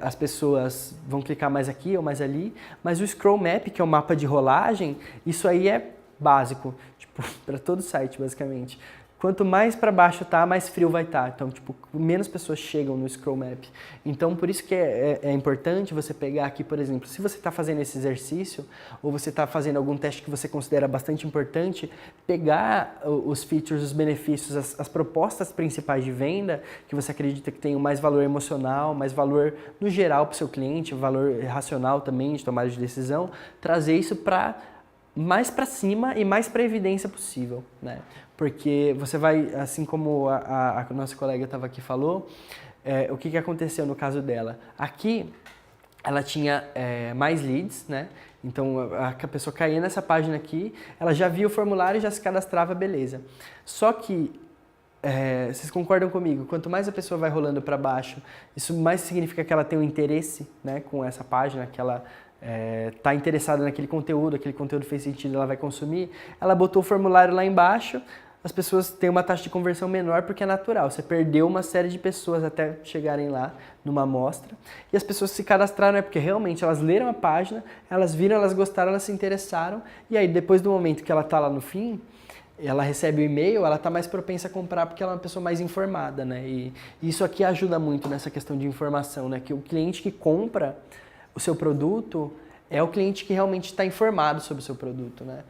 as pessoas vão clicar mais aqui ou mais ali. Mas o scroll map, que é o mapa de rolagem, isso aí é básico, tipo, para todo site, basicamente. Quanto mais para baixo tá, mais frio vai estar. Então, tipo, menos pessoas chegam no scroll map. Então, por isso que é importante você pegar aqui, por exemplo, se você está fazendo esse exercício, ou você está fazendo algum teste que você considera bastante importante, pegar os features, os benefícios, as propostas principais de venda, que você acredita que tenham mais valor emocional, mais valor no geral para o seu cliente, valor racional também de tomada de decisão, trazer isso mais para cima e mais para evidência possível, né? Porque você vai, assim como a nossa colega estava aqui falou, o que aconteceu no caso dela? Aqui, ela tinha mais leads, né? Então, a pessoa caía nessa página aqui, ela já via o formulário e já se cadastrava, beleza. Só que, vocês concordam comigo? Quanto mais a pessoa vai rolando para baixo, isso mais significa que ela tem um interesse, né, com essa página, que ela está interessada naquele conteúdo, aquele conteúdo fez sentido, ela vai consumir. Ela botou o formulário lá embaixo, as pessoas têm uma taxa de conversão menor porque é natural. Você perdeu uma série de pessoas até chegarem lá numa amostra. E as pessoas se cadastraram porque realmente elas leram a página, elas viram, elas gostaram, elas se interessaram. E aí depois do momento que ela está lá no fim, ela recebe o e-mail, ela está mais propensa a comprar porque ela é uma pessoa mais informada, né? E isso aqui ajuda muito nessa questão de informação, né? Que o cliente que compra o seu produto é o cliente que realmente está informado sobre o seu produto, né?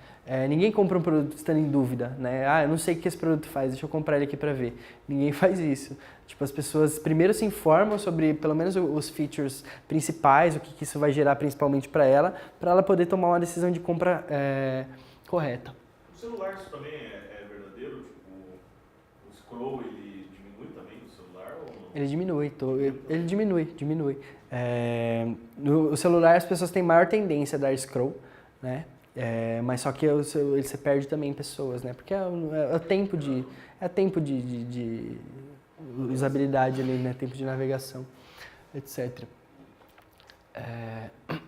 Ninguém compra um produto estando em dúvida, né? Eu não sei o que esse produto faz, deixa eu comprar ele aqui para ver. Ninguém faz isso. Tipo, as pessoas primeiro se informam sobre, pelo menos, os features principais, o que isso vai gerar principalmente para ela poder tomar uma decisão de compra correta. O celular, isso também é verdadeiro? Tipo, o scroll, ele diminui também no celular ou não? Ele diminui. No celular as pessoas têm maior tendência a dar scroll, né? Mas só que você perde também pessoas, né? Porque é tempo de usabilidade ali, né? Tempo de navegação, etc.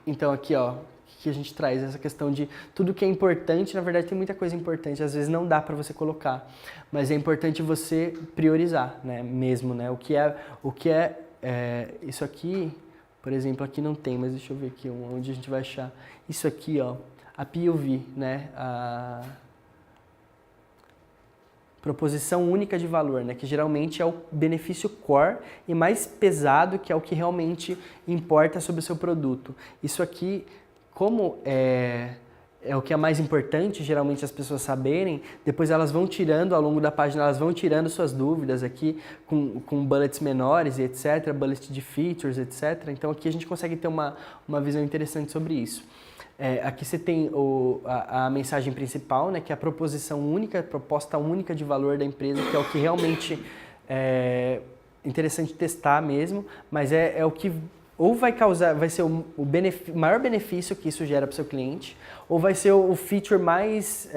Então aqui, ó, que a gente traz essa questão de tudo que é importante, na verdade tem muita coisa importante, às vezes não dá para você colocar, mas é importante você priorizar, né? Mesmo, né? O que é isso aqui, por exemplo, aqui não tem, mas deixa eu ver aqui onde a gente vai achar. Isso aqui, ó, a POV, né? A proposição única de valor, né? Que geralmente é o benefício core e mais pesado, que é o que realmente importa sobre o seu produto. Isso aqui, como é o que é mais importante, geralmente as pessoas saberem, depois elas vão tirando, ao longo da página, elas vão tirando suas dúvidas aqui, com bullets menores e etc, bullets de features, etc. Então aqui a gente consegue ter uma visão interessante sobre isso. Aqui você tem a mensagem principal, né, que é a proposição única, a proposta única de valor da empresa, que é o que realmente é interessante testar mesmo, mas é o que ou vai ser o maior benefício que isso gera para o seu cliente, ou vai ser o feature mais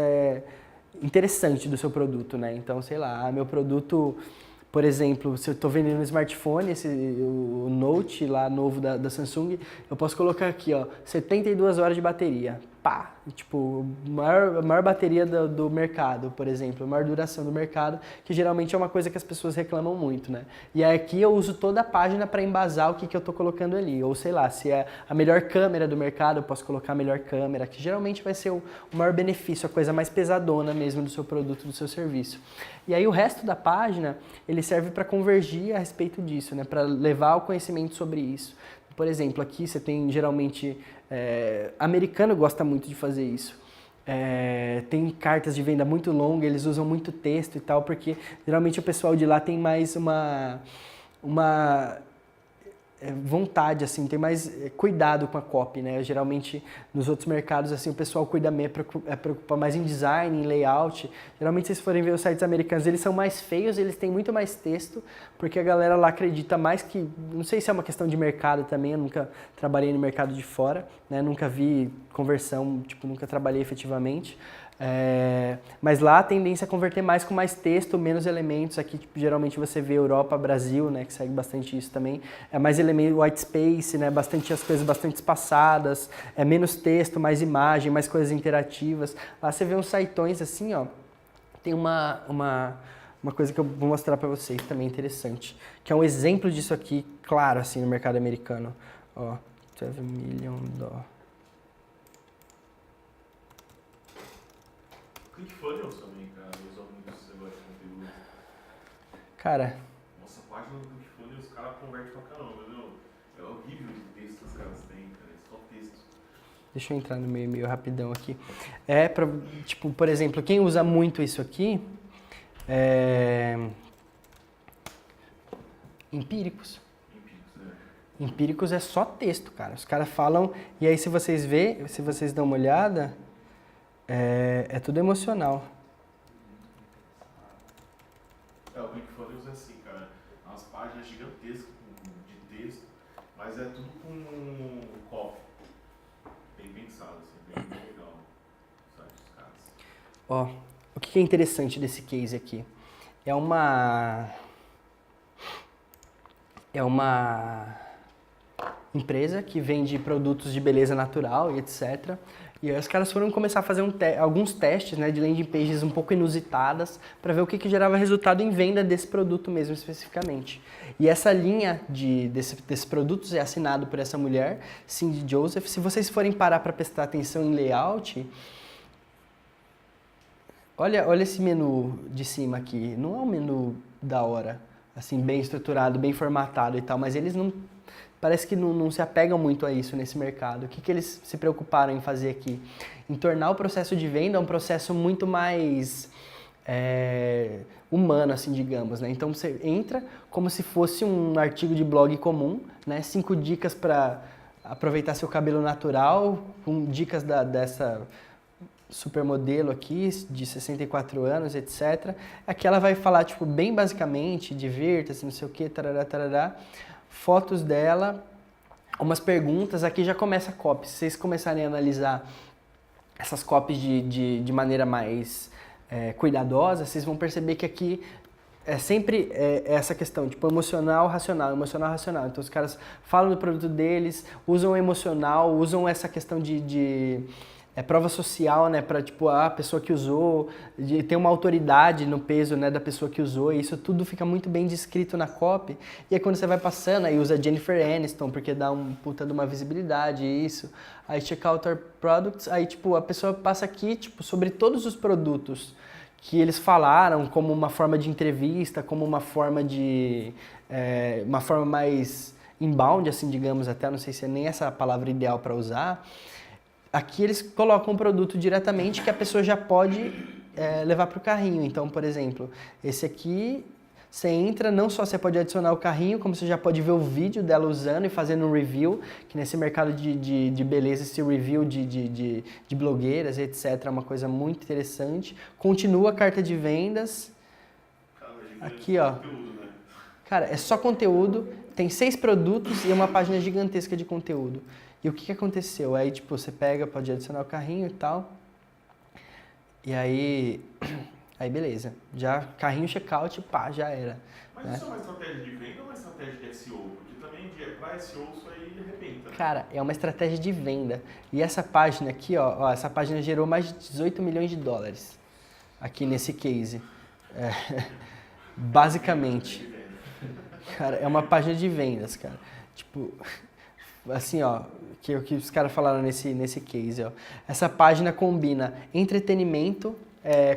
interessante do seu produto, né? Então, sei lá, meu produto, por exemplo, se eu estou vendendo um smartphone, o Note lá novo da Samsung, eu posso colocar aqui, ó, 72 horas de bateria. Pá! Tipo, a maior bateria do mercado, por exemplo, a maior duração do mercado, que geralmente é uma coisa que as pessoas reclamam muito, né? E aqui eu uso toda a página para embasar o que eu estou colocando ali. Ou sei lá, se é a melhor câmera do mercado, eu posso colocar a melhor câmera, que geralmente vai ser o maior benefício, a coisa mais pesadona mesmo do seu produto, do seu serviço. E aí o resto da página, ele serve para convergir a respeito disso, né? Para levar o conhecimento sobre isso. Por exemplo, aqui você tem geralmente... americano gosta muito de fazer isso. Tem cartas de venda muito longas, eles usam muito texto e tal, porque geralmente o pessoal de lá tem mais uma vontade, assim, tem mais cuidado com a copy, né? Geralmente nos outros mercados, assim, o pessoal preocupa mais em design, em layout. Geralmente, se vocês forem ver os sites americanos, eles são mais feios, eles têm muito mais texto, porque a galera lá acredita mais que... Não sei se é uma questão de mercado também, eu nunca trabalhei no mercado de fora, né? Nunca vi conversão, tipo, nunca trabalhei efetivamente. Mas lá a tendência é converter mais com mais texto, menos elementos. Aqui tipo, geralmente você vê Europa, Brasil, né, que segue bastante isso também. É mais elemento, white space, né, bastante as coisas bastante espaçadas, menos texto, mais imagem, mais coisas interativas. Lá você vê uns saitões assim, ó. Tem uma coisa que eu vou mostrar para vocês também interessante, que é um exemplo disso aqui, claro, assim, no mercado americano. Ó, 7 million dollars. ClickFunnels também, cara, eu uso muito esse negócio de conteúdo. Cara... Nossa, a página do ClickFunnels, os caras convertem pra caramba, meu. É horrível de texto que os caras têm, cara, é só texto. Deixa eu entrar no meio rapidão aqui. Tipo, por exemplo, quem usa muito isso aqui empíricos. Empíricos é só texto, cara. Os caras falam, e aí se vocês dão uma olhada... É tudo emocional. O ClickFunnels é assim, cara. É umas páginas gigantescas de texto, mas é tudo com copy. Bem pensado, assim, bem legal. O site dos caras. Ó, o que é interessante desse case aqui? É uma empresa que vende produtos de beleza natural e etc. E aí os caras foram começar a fazer alguns testes, né, de landing pages um pouco inusitadas para ver o que gerava resultado em venda desse produto mesmo especificamente. E essa linha desses produtos é assinado por essa mulher, Cindy Joseph. Se vocês forem parar para prestar atenção em layout, olha esse menu de cima aqui. Não é um menu da hora, assim, bem estruturado, bem formatado e tal, mas eles não... Parece que não se apegam muito a isso nesse mercado. O que eles se preocuparam em fazer aqui? Em tornar o processo de venda um processo muito mais humano, assim, digamos, né? Então você entra como se fosse um artigo de blog comum, né? 5 dicas para aproveitar seu cabelo natural, com dicas dessa supermodelo aqui, de 64 anos, etc. Aqui ela vai falar, tipo, bem basicamente, divirta-se, não sei o que, tarará, tarará. Fotos dela, umas perguntas, aqui já começa a copy. Se vocês começarem a analisar essas copies de maneira mais cuidadosa, vocês vão perceber que aqui é sempre essa questão, tipo, emocional, racional. Então os caras falam do produto deles, usam o emocional, usam essa questão de prova social, né, para tipo a pessoa que usou, de ter uma autoridade no peso, né, da pessoa que usou, e isso tudo fica muito bem descrito na copy. E aí quando você vai passando, aí usa Jennifer Aniston, porque dá um puta de uma visibilidade, isso. Aí check out our products, aí tipo a pessoa passa aqui, tipo, sobre todos os produtos que eles falaram, como uma forma de entrevista, como uma forma uma forma mais inbound, assim, digamos, até, não sei se é nem essa a palavra ideal para usar. aqui eles colocam o produto diretamente que a pessoa já pode levar para o carrinho. Então, por exemplo, esse aqui, você entra, não só você pode adicionar o carrinho, como você já pode ver o vídeo dela usando e fazendo um review, que nesse mercado de beleza, esse review de blogueiras, etc., é uma coisa muito interessante. Continua a carta de vendas. Cara, Aqui, ó. conteúdo, né? Cara, é só conteúdo, tem 6 produtos e uma página gigantesca de conteúdo. E o que aconteceu? Aí, tipo, você pega, pode adicionar o carrinho e tal. E aí beleza. Já carrinho, checkout, pá, já era. Mas né? isso é uma estratégia de venda ou uma estratégia de SEO? Porque também para SEO isso aí arrebenta. Né? Cara, é uma estratégia de venda. E essa página aqui, ó, essa página gerou mais de 18 milhões de dólares aqui nesse case. Basicamente. Cara, é uma página de vendas, cara. Tipo, assim, ó, o que os caras falaram nesse case, ó. Essa página combina entretenimento,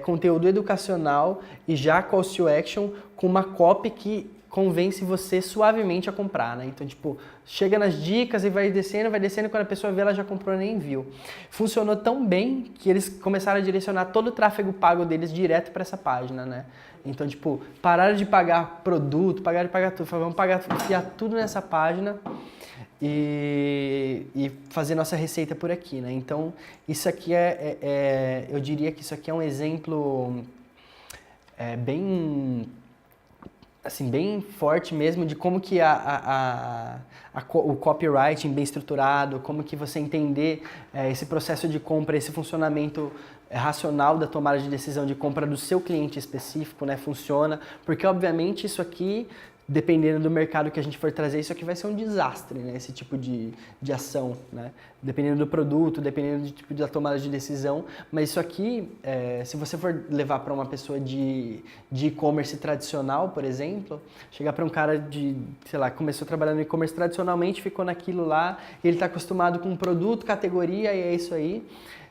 conteúdo educacional e já call to action com uma copy que convence você suavemente a comprar, né? Então, tipo, chega nas dicas e vai descendo, quando a pessoa vê, ela já comprou, nem viu. Funcionou tão bem que eles começaram a direcionar todo o tráfego pago deles direto para essa página, né? Então, tipo, pararam de pagar produto, pararam de pagar tudo, falaram, vamos enfiar tudo nessa página e fazer nossa receita por aqui, né? Então, isso aqui eu diria que isso aqui é um exemplo bem, assim, bem forte mesmo de como que o copywriting bem estruturado, como que você entender esse processo de compra, esse funcionamento racional da tomada de decisão de compra do seu cliente específico, né, funciona, porque obviamente isso aqui, dependendo do mercado que a gente for trazer, isso aqui vai ser um desastre, né, esse tipo de ação, né, dependendo do produto, dependendo do tipo de tomada de decisão, mas isso aqui, se você for levar para uma pessoa de e-commerce tradicional, por exemplo, chegar para um cara sei lá, começou trabalhando no e-commerce tradicionalmente, ficou naquilo lá, ele está acostumado com produto, categoria e é isso aí.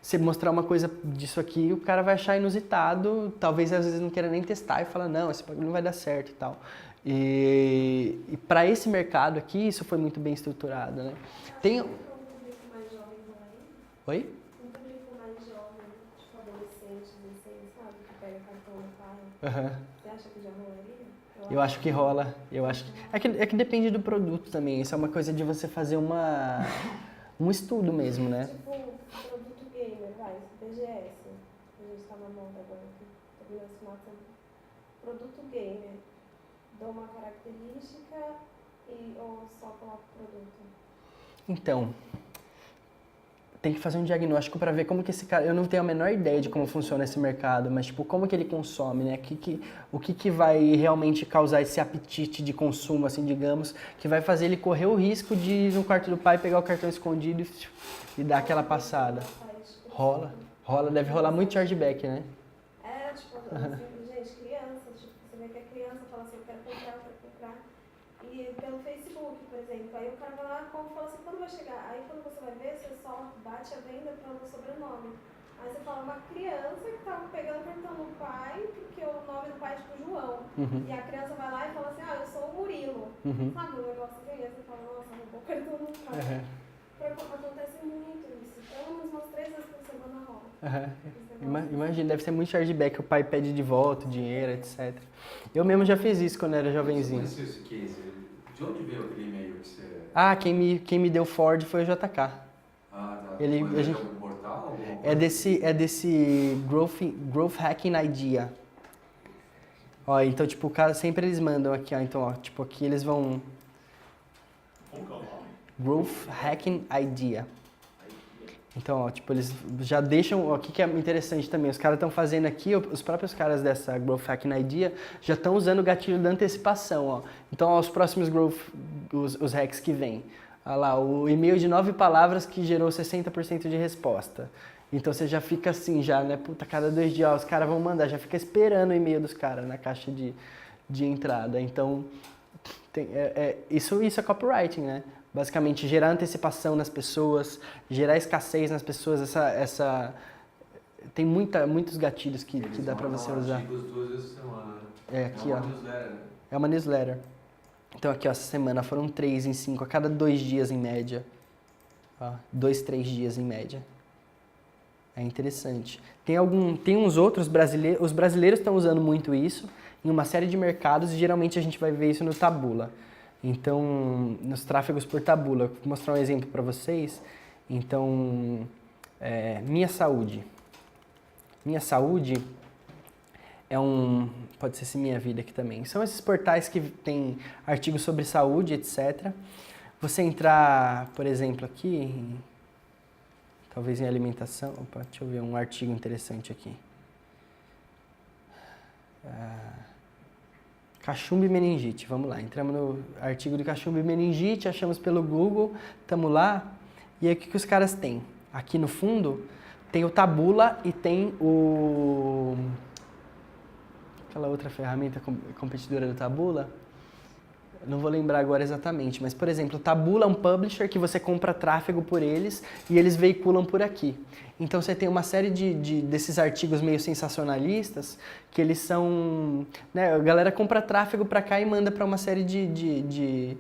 Você mostrar uma coisa disso aqui, o cara vai achar inusitado, talvez às vezes não queira nem testar e fala, não, esse bagulho não vai dar certo e tal. E para esse mercado aqui, isso foi muito bem estruturado, né? Tem... Um público mais jovem também. Oi? Um público mais jovem, tipo adolescente, 16, sabe? Que pega cartão no carro. Uhum. Você acha que já rolaria? Eu acho que rola. Eu acho que... É que depende do produto também. Isso é uma coisa de você fazer um estudo mesmo, né? Tipo, produto gamer, vai, BGS. A gente tá na moda agora aqui. Tá vendo esse mapa? Produto gamer. Dou uma característica ou só coloco produto? Então, tem que fazer um diagnóstico para ver como que esse cara... Eu não tenho a menor ideia de como funciona esse mercado, mas tipo, como que ele consome, né? O que vai realmente causar esse apetite de consumo, assim, digamos, que vai fazer ele correr o risco de ir no quarto do pai, pegar o cartão escondido e dar aquela passada. Rola, deve rolar muito chargeback, né? Tipo, gente, criança, tipo, você vê que a criança fala assim, eu quero comprar. E pelo Facebook, por exemplo, aí o cara vai lá, compra e fala assim, quando vai chegar? Aí quando você vai ver, você só bate a venda pelo sobrenome. Aí você fala, uma criança que tá pegando o cartão do pai, porque o nome do pai é tipo João. Uhum. E a criança vai lá e fala assim, eu sou o Murilo. Uhum. Sabe um negócio assim? Aí você fala, nossa, roubou o cartão do pai. Uhum. Acontece muito isso. Pelo menos umas 3 vezes por semana rola. Imagina, deve ser muito chargeback, o pai pede de volta o dinheiro, etc. Eu mesmo já fiz isso quando era jovenzinho. Você conheceu esse case? De onde veio aquele e-mail que você... Quem me deu Ford foi o JK. Tá. Ele- Mas a é gente- algum portal? Alguma É coisa? desse Growth Hacking Idea. Ó, então, tipo, o cara, sempre eles mandam aqui, ó. Então, ó, tipo, aqui eles vão... Como que é o nome? Growth Hacking Idea. Então, ó, tipo, eles já deixam... Ó, o que é interessante também, os caras estão fazendo aqui, os próprios caras dessa Growth Hacking Idea já estão usando o gatilho da antecipação, ó. Então, ó, os próximos os hacks que vêm. Olha lá, o e-mail de 9 palavras que gerou 60% de resposta. Então, você já fica assim, já, né? Puta, cada 2 dias, ó, os caras vão mandar, já fica esperando o e-mail dos caras na caixa de entrada. Então, isso é copywriting, né? Basicamente, gerar antecipação nas pessoas, gerar escassez nas pessoas, tem muitos gatilhos que Eles dá para mandam você usar. artigos 2 vezes por semana, É, né? aqui, É ó. uma newsletter, né? É uma newsletter. Então aqui, ó, essa semana foram 3 em 5, a cada 2 dias em média. Ó, 2, 3 dias em média. É interessante. Tem uns outros brasileiros, os brasileiros estão usando muito isso em uma série de mercados e geralmente a gente vai ver isso no Taboola. Então, nos tráfegos por Taboola, vou mostrar um exemplo para vocês. Então, Minha Saúde. Minha Saúde pode ser Minha Vida aqui também. São esses portais que tem artigos sobre saúde, etc. Você entrar, por exemplo, aqui, talvez em alimentação. Opa, deixa eu ver um artigo interessante aqui. Cachumba e meningite. Vamos lá, entramos no artigo de cachumba e meningite, achamos pelo Google, estamos lá. E aí o que os caras têm? Aqui no fundo tem o Taboola e tem aquela outra ferramenta competidora do Taboola. Não vou lembrar agora exatamente, mas, por exemplo, o Taboola é um publisher que você compra tráfego por eles e eles veiculam por aqui. Então, você tem uma série desses artigos meio sensacionalistas que eles são... Né, a galera compra tráfego para cá e manda para uma série de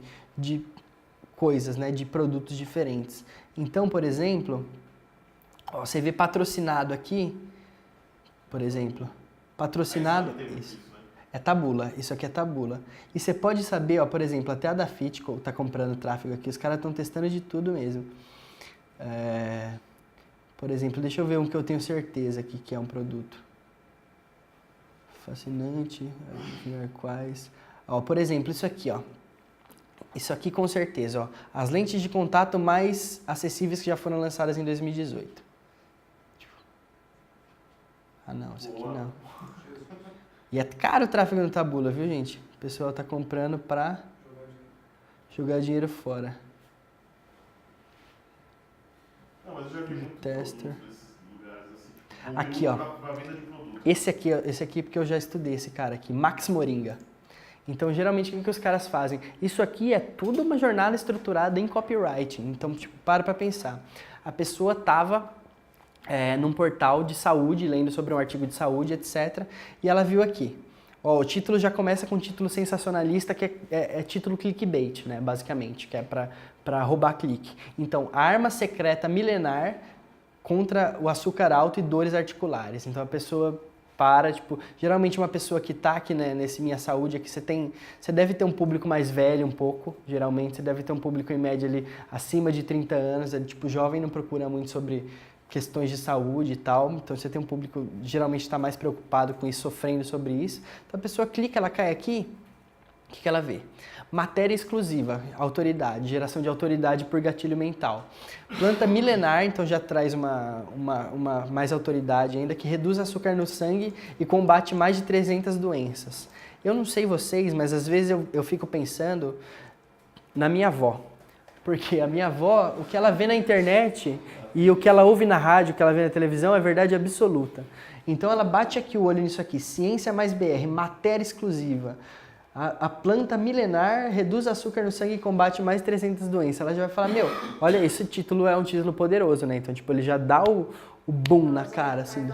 coisas, né, de produtos diferentes. Então, por exemplo, você vê patrocinado aqui, por exemplo, patrocinado... Isso. É Taboola, isso aqui é Taboola. E você pode saber, ó, por exemplo, até a da Fitco tá comprando tráfego aqui, os caras estão testando de tudo mesmo. Por exemplo, deixa eu ver um que eu tenho certeza aqui que é um produto. Fascinante, ver quais. Ó, por exemplo, isso aqui, ó. Isso aqui com certeza, ó. As lentes de contato mais acessíveis que já foram lançadas em 2018. Ah, não, isso aqui não. E é caro o tráfego no Taboola, viu, gente? O pessoal tá comprando pra jogar dinheiro fora. Não, mas eu já vi muito Tester. produto nesses lugares assim. Aqui, ó. Pra venda de produto. Esse aqui porque eu já estudei esse cara aqui, Max Moringa. Então, geralmente, o que os caras fazem? Isso aqui é tudo uma jornada estruturada em copywriting. Então, tipo, para pensar. A pessoa tava num portal de saúde, lendo sobre um artigo de saúde, etc. E ela viu aqui. Ó, o título já começa com um título sensacionalista, que é título clickbait, né, basicamente, que é para roubar clique. Então, arma secreta milenar contra o açúcar alto e dores articulares. Então, a pessoa tipo, geralmente uma pessoa que tá aqui, né, nesse Minha Saúde, aqui você deve ter um público mais velho um pouco, geralmente você deve ter um público em média ali acima de 30 anos, tipo, jovem não procura muito sobre questões de saúde e tal, então você tem um público geralmente está mais preocupado com isso, sofrendo sobre isso. Então a pessoa clica, ela cai aqui, o que ela vê? Matéria exclusiva, autoridade, geração de autoridade por gatilho mental. Planta milenar, então já traz uma mais autoridade ainda, que reduz açúcar no sangue e combate mais de 300 doenças. Eu não sei vocês, mas às vezes eu fico pensando na minha avó. Porque a minha avó, o que ela vê na internet e o que ela ouve na rádio, o que ela vê na televisão é verdade absoluta. Então ela bate aqui o olho nisso aqui, ciência mais BR, matéria exclusiva. A planta milenar reduz açúcar no sangue e combate mais 300 doenças. Ela já vai falar, meu, olha, esse título é um título poderoso, né? Então, tipo, ele já dá o boom na cara, assim.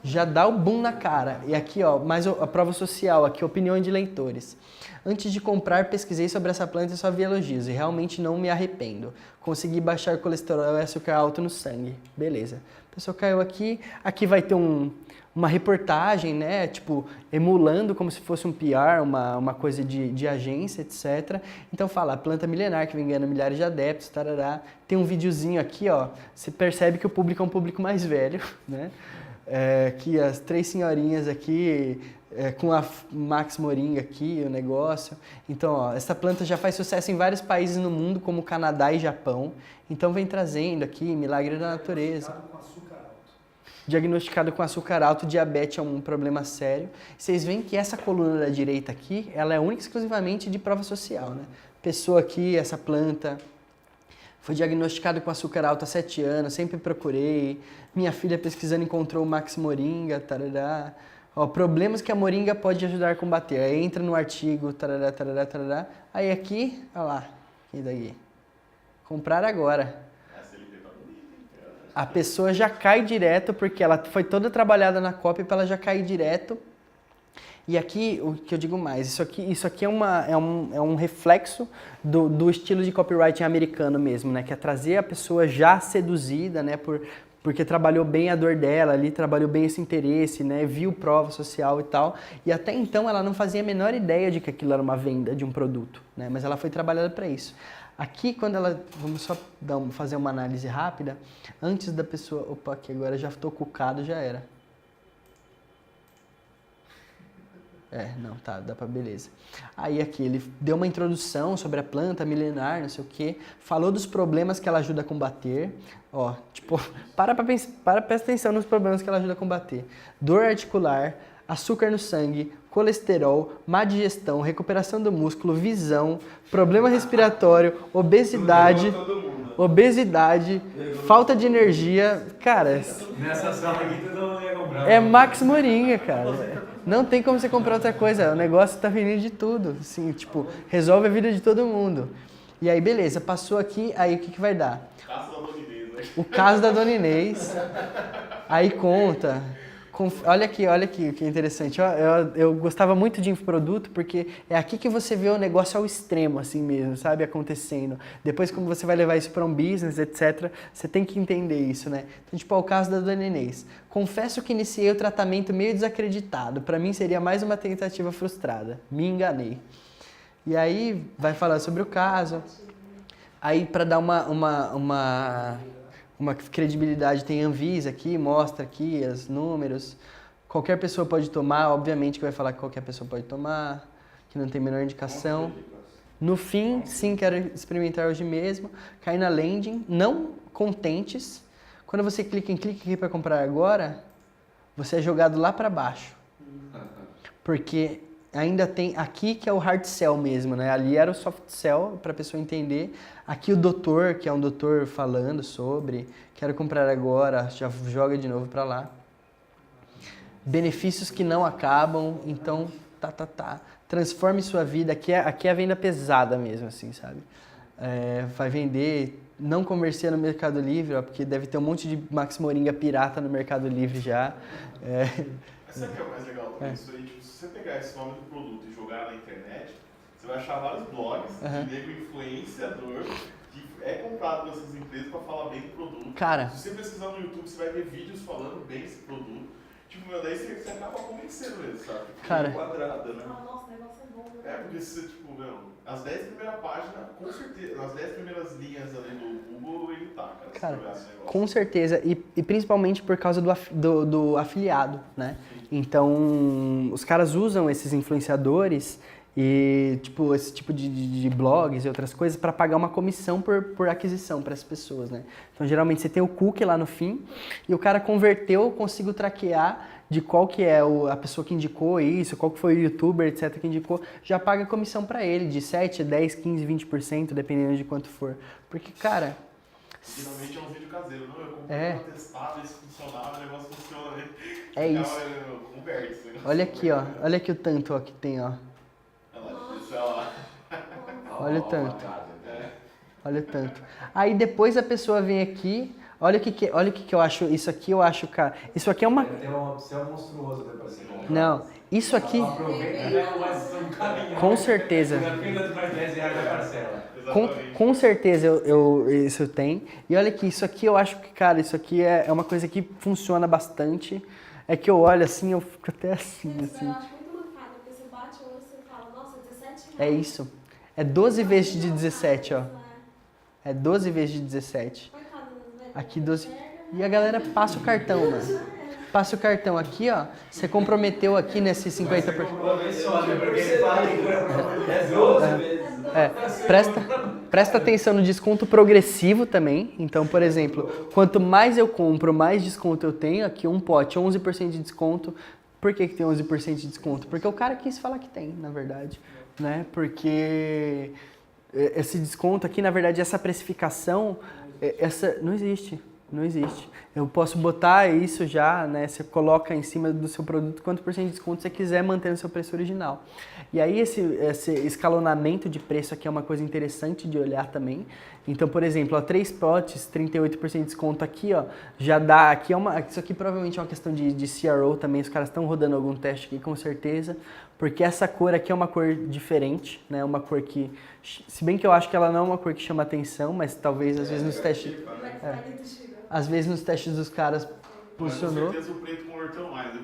Já dá o boom na cara. E aqui, ó, mais a prova social, aqui, opinião de leitores. Antes de comprar, pesquisei sobre essa planta e só vi elogios, e realmente não me arrependo. Consegui baixar colesterol e açúcar alto no sangue. Beleza. A pessoa caiu aqui, aqui vai ter uma reportagem, né, tipo, emulando como se fosse um PR, uma coisa de agência, etc. Então fala, a planta milenar que vem ganhando milhares de adeptos, tarará. Tem um videozinho aqui, ó, você percebe que o público é um público mais velho, né? Aqui as 3 senhorinhas aqui, com a Max Moringa aqui, o negócio. Então, ó, essa planta já faz sucesso em vários países no mundo, como Canadá e Japão. Então vem trazendo aqui, milagre da natureza. Diagnosticado com açúcar alto, diabetes é um problema sério. Vocês veem que essa coluna da direita aqui, ela é única e exclusivamente de prova social, né? Pessoa aqui, essa planta, foi diagnosticado com açúcar alto há 7 anos, sempre procurei. Minha filha pesquisando encontrou o Max Moringa, tarará. Ó, problemas que a moringa pode ajudar a combater. Aí entra no artigo, tarará, tarará, tarará. Aí aqui, olha lá, aqui daí. Comprar agora. A pessoa já cai direto, porque ela foi toda trabalhada na copy para ela já cair direto. E aqui, o que eu digo mais, isso aqui é um reflexo do estilo de copywriting americano mesmo, né? Que é trazer a pessoa já seduzida, né? porque trabalhou bem a dor dela ali, trabalhou bem esse interesse, né? Viu prova social e tal. E até então ela não fazia a menor ideia de que aquilo era uma venda de um produto, né? Mas ela foi trabalhada para isso. Aqui, quando ela... Vamos só fazer uma análise rápida. Antes da pessoa... Opa, aqui agora já estou cucado, já era. Não, tá, dá pra beleza. Aí aqui, ele deu uma introdução sobre a planta milenar, não sei o quê, falou dos problemas que ela ajuda a combater, ó, tipo, presta atenção nos problemas que ela ajuda a combater. Dor articular, açúcar no sangue, colesterol, má digestão, recuperação do músculo, visão, problema respiratório, obesidade, falta de energia, cara... Nessa sala aqui todo mundo ia comprar. É Max Moringa, cara. Não tem como você comprar outra coisa. O negócio tá vendendo de tudo. Assim, tipo, resolve a vida de todo mundo. E aí, beleza, passou aqui, aí o que vai dar? Caso da Dona Inês, né? O caso da Dona Inês. Aí conta. Olha aqui o que é interessante. Eu gostava muito de infoproduto porque é aqui que você vê o negócio ao extremo, assim mesmo, sabe? Acontecendo. Depois, como você vai levar isso para um business, etc., você tem que entender isso, né? Então, tipo, o caso da Dona Inês. Confesso que iniciei o tratamento meio desacreditado. Para mim, seria mais uma tentativa frustrada. Me enganei. E aí, vai falar sobre o caso. Aí, para dar uma credibilidade, tem Anvisa aqui, mostra aqui os números. Qualquer pessoa pode tomar, obviamente que vai falar que qualquer pessoa pode tomar, que não tem a menor indicação. No fim, sim, quero experimentar hoje mesmo. Cai na landing, não contentes. Quando você clica aqui para comprar agora, você é jogado lá para baixo. Porque ainda tem aqui que é o hard sell mesmo, né? Ali era o soft sell para a pessoa entender. Aqui o doutor, que é um doutor falando sobre, quero comprar agora, já joga de novo para lá. Benefícios que não acabam, então, transforme sua vida. Aqui é a venda pesada mesmo, assim, sabe? Vai vender, não comercia no Mercado Livre, ó, porque deve ter um monte de Max Moringa pirata no Mercado Livre já. Mas sabe o que é o mais legal também? Isso aí, tipo, se você pegar esse nome do produto e jogar na internet, você vai achar vários blogs de nego influenciador que é comprado nessas empresas para falar bem do produto. Cara, se você pesquisar no YouTube, você vai ver vídeos falando bem desse produto. Tipo, meu, daí você acaba convencendo ele, sabe? Tipo, cara, quadrada, né? Nossa, o negócio é bom, né? Porque você, tipo, meu, as 10 primeiras páginas, com certeza, as 10 primeiras linhas ali do Google, ele tá, cara, se jogar esse negócio. Com certeza, e principalmente por causa do afiliado, né? Então, os caras usam esses influenciadores e, tipo, esse tipo de blogs e outras coisas para pagar uma comissão por aquisição para as pessoas, né? Então, geralmente, você tem o cookie lá no fim e o cara converteu, eu consigo traquear de qual que é a pessoa que indicou isso, qual que foi o youtuber, etc, que indicou, já paga a comissão para ele de 7, 10, 15, 20%, dependendo de quanto for. Porque, cara... Geralmente é um vídeo caseiro, não? Eu comprei uma testada, isso funcionava, o negócio funciona, né? É isso. Converte, olha aqui, ó. Olha aqui o tanto ó, que tem, ó. Olha o tanto. Olha o tanto. Aí depois a pessoa vem aqui, olha o que eu acho, isso aqui eu acho, cara, isso aqui é uma... Tem um céu monstruoso depois você comprar. Não, isso aqui... Com certeza. Com certeza isso eu tenho. E olha aqui, isso aqui eu acho que, cara, isso aqui é uma coisa que funciona bastante. É que eu olho assim, eu fico até assim. Eu acho muito mancado, porque você bate o olho e você fala, nossa, 17 reais. É isso. É 12 vezes de 17, ó. É 12 vezes de 17. Aqui 12. E a galera passa o cartão, mano. Passa o cartão aqui, ó. Você comprometeu aqui nesse 50%. Presta atenção no desconto progressivo também. Então, por exemplo, quanto mais eu compro, mais desconto eu tenho. Aqui um pote, 11% de desconto. Por que tem 11% de desconto? Porque o cara quis falar que tem, na verdade. Né? Porque esse desconto aqui, na verdade, essa precificação, não existe. Não existe. Eu posso botar isso já, né? Você coloca em cima do seu produto quanto por cento de desconto você quiser manter no seu preço original. E aí esse escalonamento de preço aqui é uma coisa interessante de olhar também. Então, por exemplo, 3 potes, 38% de desconto aqui, ó, já dá, isso aqui provavelmente é uma questão de CRO também, os caras estão rodando algum teste aqui com certeza, porque essa cor aqui é uma cor diferente, né? Uma cor que, se bem que eu acho que ela não é uma cor que chama atenção, mas talvez às vezes nos testes... às vezes nos testes dos caras funcionou. Com certeza o preto converteu mais. né?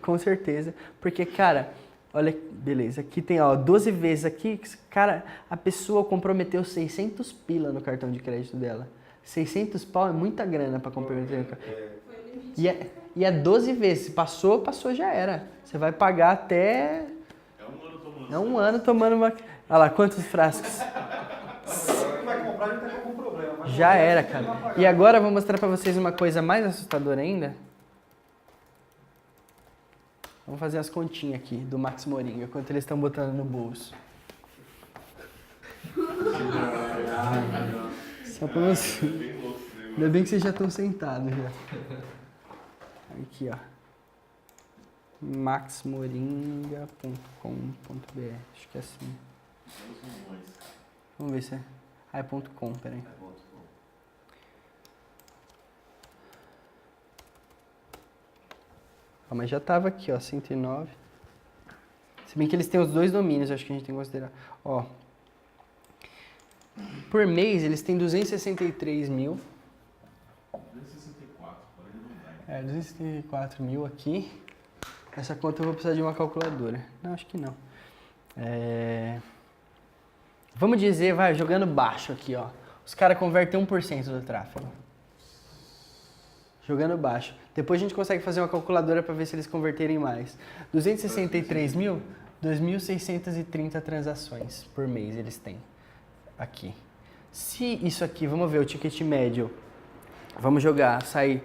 Com certeza. Porque, cara, olha, beleza, aqui tem, ó, 12 vezes aqui, cara, a pessoa comprometeu 600 pila no cartão de crédito dela. 600 pau é muita grana pra comprometer. Foi o limite. E é 12 vezes, se passou, já era. Você vai pagar até... É um ano tomando. uma... Olha lá, quantos frascos. Quem vai comprar já tá com algum problema. Vai Já comprar, era, não vai cara. pagar. E agora eu vou mostrar pra vocês uma coisa mais assustadora ainda. Vamos fazer as continhas aqui do Max Moringa, quanto eles estão botando no bolso. Só pra você. Bem louco esse negócio. Ainda bem que vocês já estão sentados já. Aqui, ó. maxmoringa.com.br. Acho que é assim. Vamos ver se é. Ah, é .com, peraí. Ó, mas já tava aqui, ó, 109. Se bem que eles têm os dois domínios, acho que a gente tem que considerar. Ó. Por mês, eles têm 263 mil. 264, pode arredondar. 264 mil aqui. Essa conta eu vou precisar de uma calculadora. Não, acho que não. Vamos dizer, vai, jogando baixo aqui, ó. Os caras convertem 1% do tráfego. Jogando baixo. Depois a gente consegue fazer uma calculadora para ver se eles converterem mais. 263 mil, 2.630 transações por mês eles têm. Aqui. Se isso aqui, vamos ver o ticket médio. Vamos jogar, sai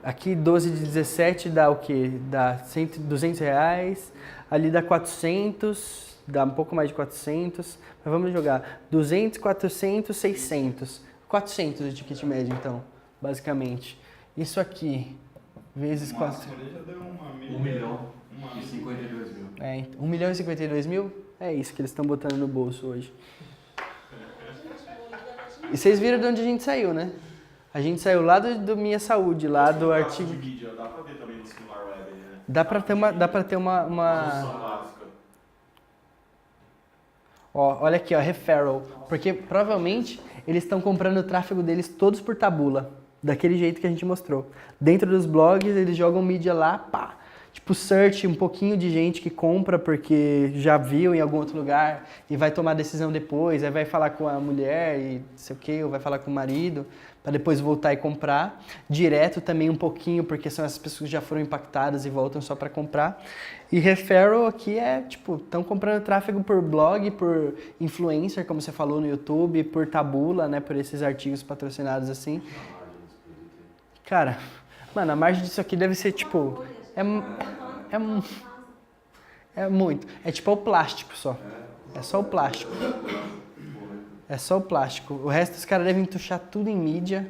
aqui 12 de 17 dá o quê? Dá 200 reais, ali dá 400, dá um pouco mais de 400, mas vamos jogar 200, 400, 600. 400 de ticket médio então, basicamente. Isso aqui, vezes 4. já deu uma 1 milhão. e 52 mil. 1 milhão e 52 mil? É isso que eles estão botando no bolso hoje. E vocês viram de onde a gente saiu, né? A gente saiu lá do Minha Saúde, lá do artigo. De mídia, dá pra ver também no celular web, né? Dá pra ter uma... Solução básica. Ó, olha aqui, ó, referral. Porque provavelmente eles estão comprando o tráfego deles todos por tabula. Daquele jeito que a gente mostrou. Dentro dos blogs, eles jogam mídia lá, pá. Tipo, search, um pouquinho de gente que compra porque já viu em algum outro lugar e vai tomar decisão depois, aí vai falar com a mulher e não sei o que, ou vai falar com o marido, para depois voltar e comprar. Direto também um pouquinho, porque são essas pessoas que já foram impactadas e voltam só para comprar. E referral aqui é, tipo, estão comprando tráfego por blog, por influencer, como você falou no YouTube, por tabula, né, por esses artigos patrocinados assim. Cara, mano, a margem disso aqui deve ser, tipo, é muito. É tipo o plástico só. É só o plástico. É só o plástico. O resto os caras devem tuchar tudo em mídia,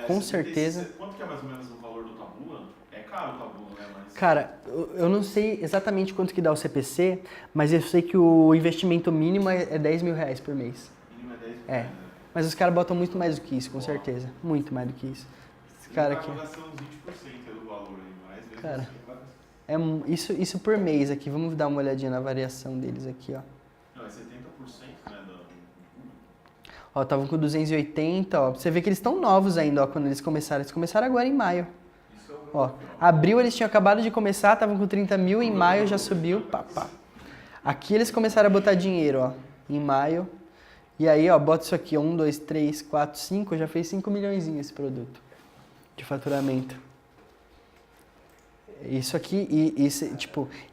com certeza. Quanto que é mais ou menos o valor do tabula? É caro o tabula, né? Mas... Cara, eu não sei exatamente quanto que dá o CPC, mas eu sei que o investimento mínimo é 10 mil reais por mês. mínimo é 10 mil. É. Mas os caras botam muito mais do que isso, com certeza. Muito mais do que isso. Esse cara aqui. Vai ser uns 20% do valor aí, mais vezes Cara. assim, vai- Isso por mês aqui. Vamos dar uma olhadinha na variação deles aqui, ó. Não, é 70%, né? Ó, estavam com 280, ó. Você vê que eles estão novos ainda, ó, quando eles começaram. Eles começaram agora em maio. Isso é o Ó, abril eles tinham acabado de começar, estavam com 30 mil, em maio já subiu, pá, pá. Aqui eles começaram a botar dinheiro, ó, em maio. E aí, ó, bota isso aqui, 1, 2, 3, 4, 5, já fez 5 milhões esse produto de faturamento. Isso aqui,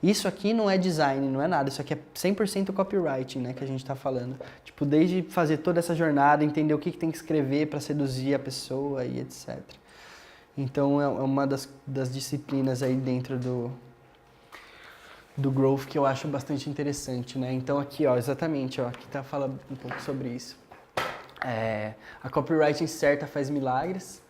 isso aqui não é design, não é nada, isso aqui é 100% copywriting, né, que a gente tá falando. Tipo, desde fazer toda essa jornada, entender o que tem que escrever para seduzir a pessoa e etc. Então, é uma das disciplinas aí dentro do Growth que eu acho bastante interessante, né. Então, aqui, ó, exatamente, ó, aqui fala um pouco sobre isso. A copywriting certa faz milagres.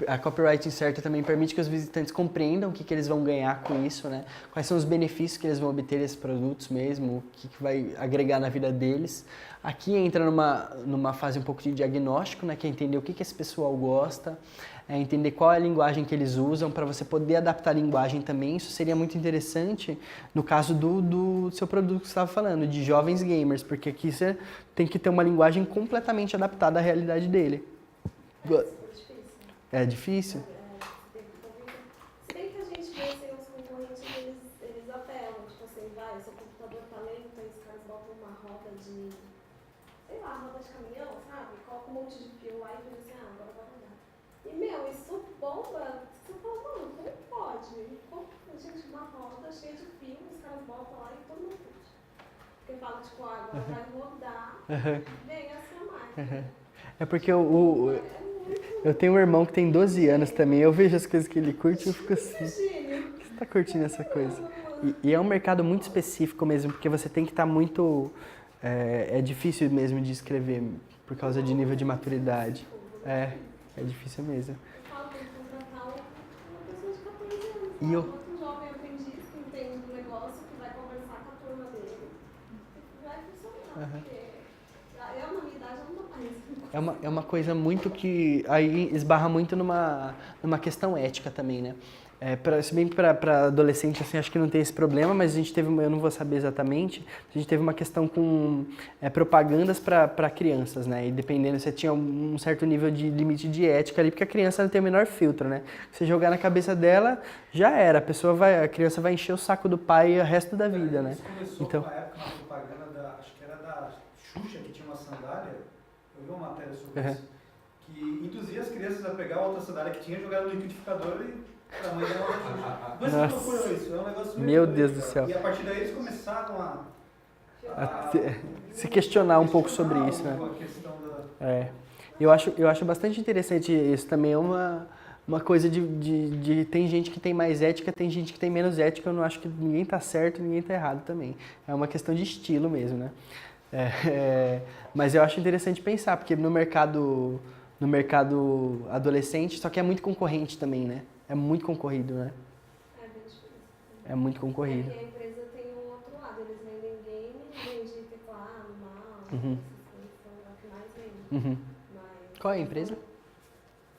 A copywriting certa também permite que os visitantes compreendam o que eles vão ganhar com isso, né? Quais são os benefícios que eles vão obter desses produtos mesmo, o que vai agregar na vida deles. Aqui entra numa fase um pouco de diagnóstico, né? Que é entender o que esse pessoal gosta, entender qual é a linguagem que eles usam, para você poder adaptar a linguagem também. Isso seria muito interessante no caso do seu produto que você estava falando, de jovens gamers, porque aqui você tem que ter uma linguagem completamente adaptada à realidade dele. É difícil? Se bem que a gente vê assim, os concorrentes, eles apelam, tipo assim, vai, o seu computador tá lento, aí os caras botam uma roda de, sei lá, roda de caminhão, sabe? Coloca um monte de fio lá e diz assim, agora vai rodar. E, meu, isso bomba, você fala, mano, como pode? Como, gente, uma roda cheia de fio, os caras botam lá e todo mundo curte. Porque fala, tipo, agora vai rodar, vem a sua máquina. É porque eu tenho um irmão que tem 12 anos também, eu vejo as coisas que ele curte e eu fico assim, Gênio. você tá curtindo essa coisa? E é um mercado muito específico mesmo, porque você tem que estar muito... É difícil mesmo de escrever, por causa de nível de maturidade. É difícil mesmo. Eu falo, tem que contratar uma pessoa de 14 anos. E eu- Outro jovem aprendiz que entende do negócio, que vai conversar com a turma dele. E vai funcionar, porque eu, na minha idade, eu não dou mais. É uma coisa muito que aí esbarra muito numa questão ética também, né? Se bem que para adolescente, assim, acho que não tem esse problema, mas a gente teve, eu não vou saber exatamente, a gente teve uma questão com propagandas para crianças, né? E dependendo, você tinha um certo nível de limite de ética ali, porque a criança não tem o menor filtro, né? Se você jogar na cabeça dela, já era, a criança vai encher o saco do pai o resto da vida, né? Isso começou Então, uma época, uma propaganda acho que era da Xuxa, que tinha uma sandália, eu vi uma matéria sobre isso, que induzia as crianças a pegar a outra sandália que tinha, jogar no liquidificador e a mãe dela da Xuxa. Mas você procurou isso, é um negócio muito Meu doido, Deus do cara. céu. E a partir daí eles começaram a se questionar um pouco sobre isso, né? A questão da... Eu acho bastante interessante isso também, é uma coisa de tem gente que tem mais ética, tem gente que tem menos ética, eu não acho que ninguém tá certo, ninguém tá errado também. É uma questão de estilo mesmo, né? Mas eu acho interessante pensar, porque no mercado adolescente, só que é muito concorrente também, né? É muito concorrido, né? É bem difícil. É muito concorrido. Porque a empresa tem um outro lado, eles vendem game, vendem teclado, mouse, Uhum. essas coisas, são o que mais vende. Uhum. Mas, Qual é a empresa?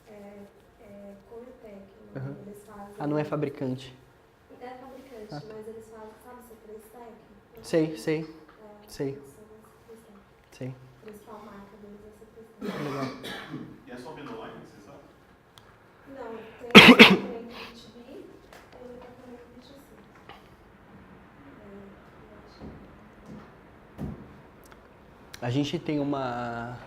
É Coretec, né? Uhum. Eles fazem... Ah, não é fabricante. É fabricante, mas eles fazem, sabe, C3Tech? Sei. Sei. Eles são C3Tech. Sei. A principal marca deles é C3Tech. Legal. E é só venda online, você sabe? Não, tem o departamento B2B e o departamento B2C. A gente tem uma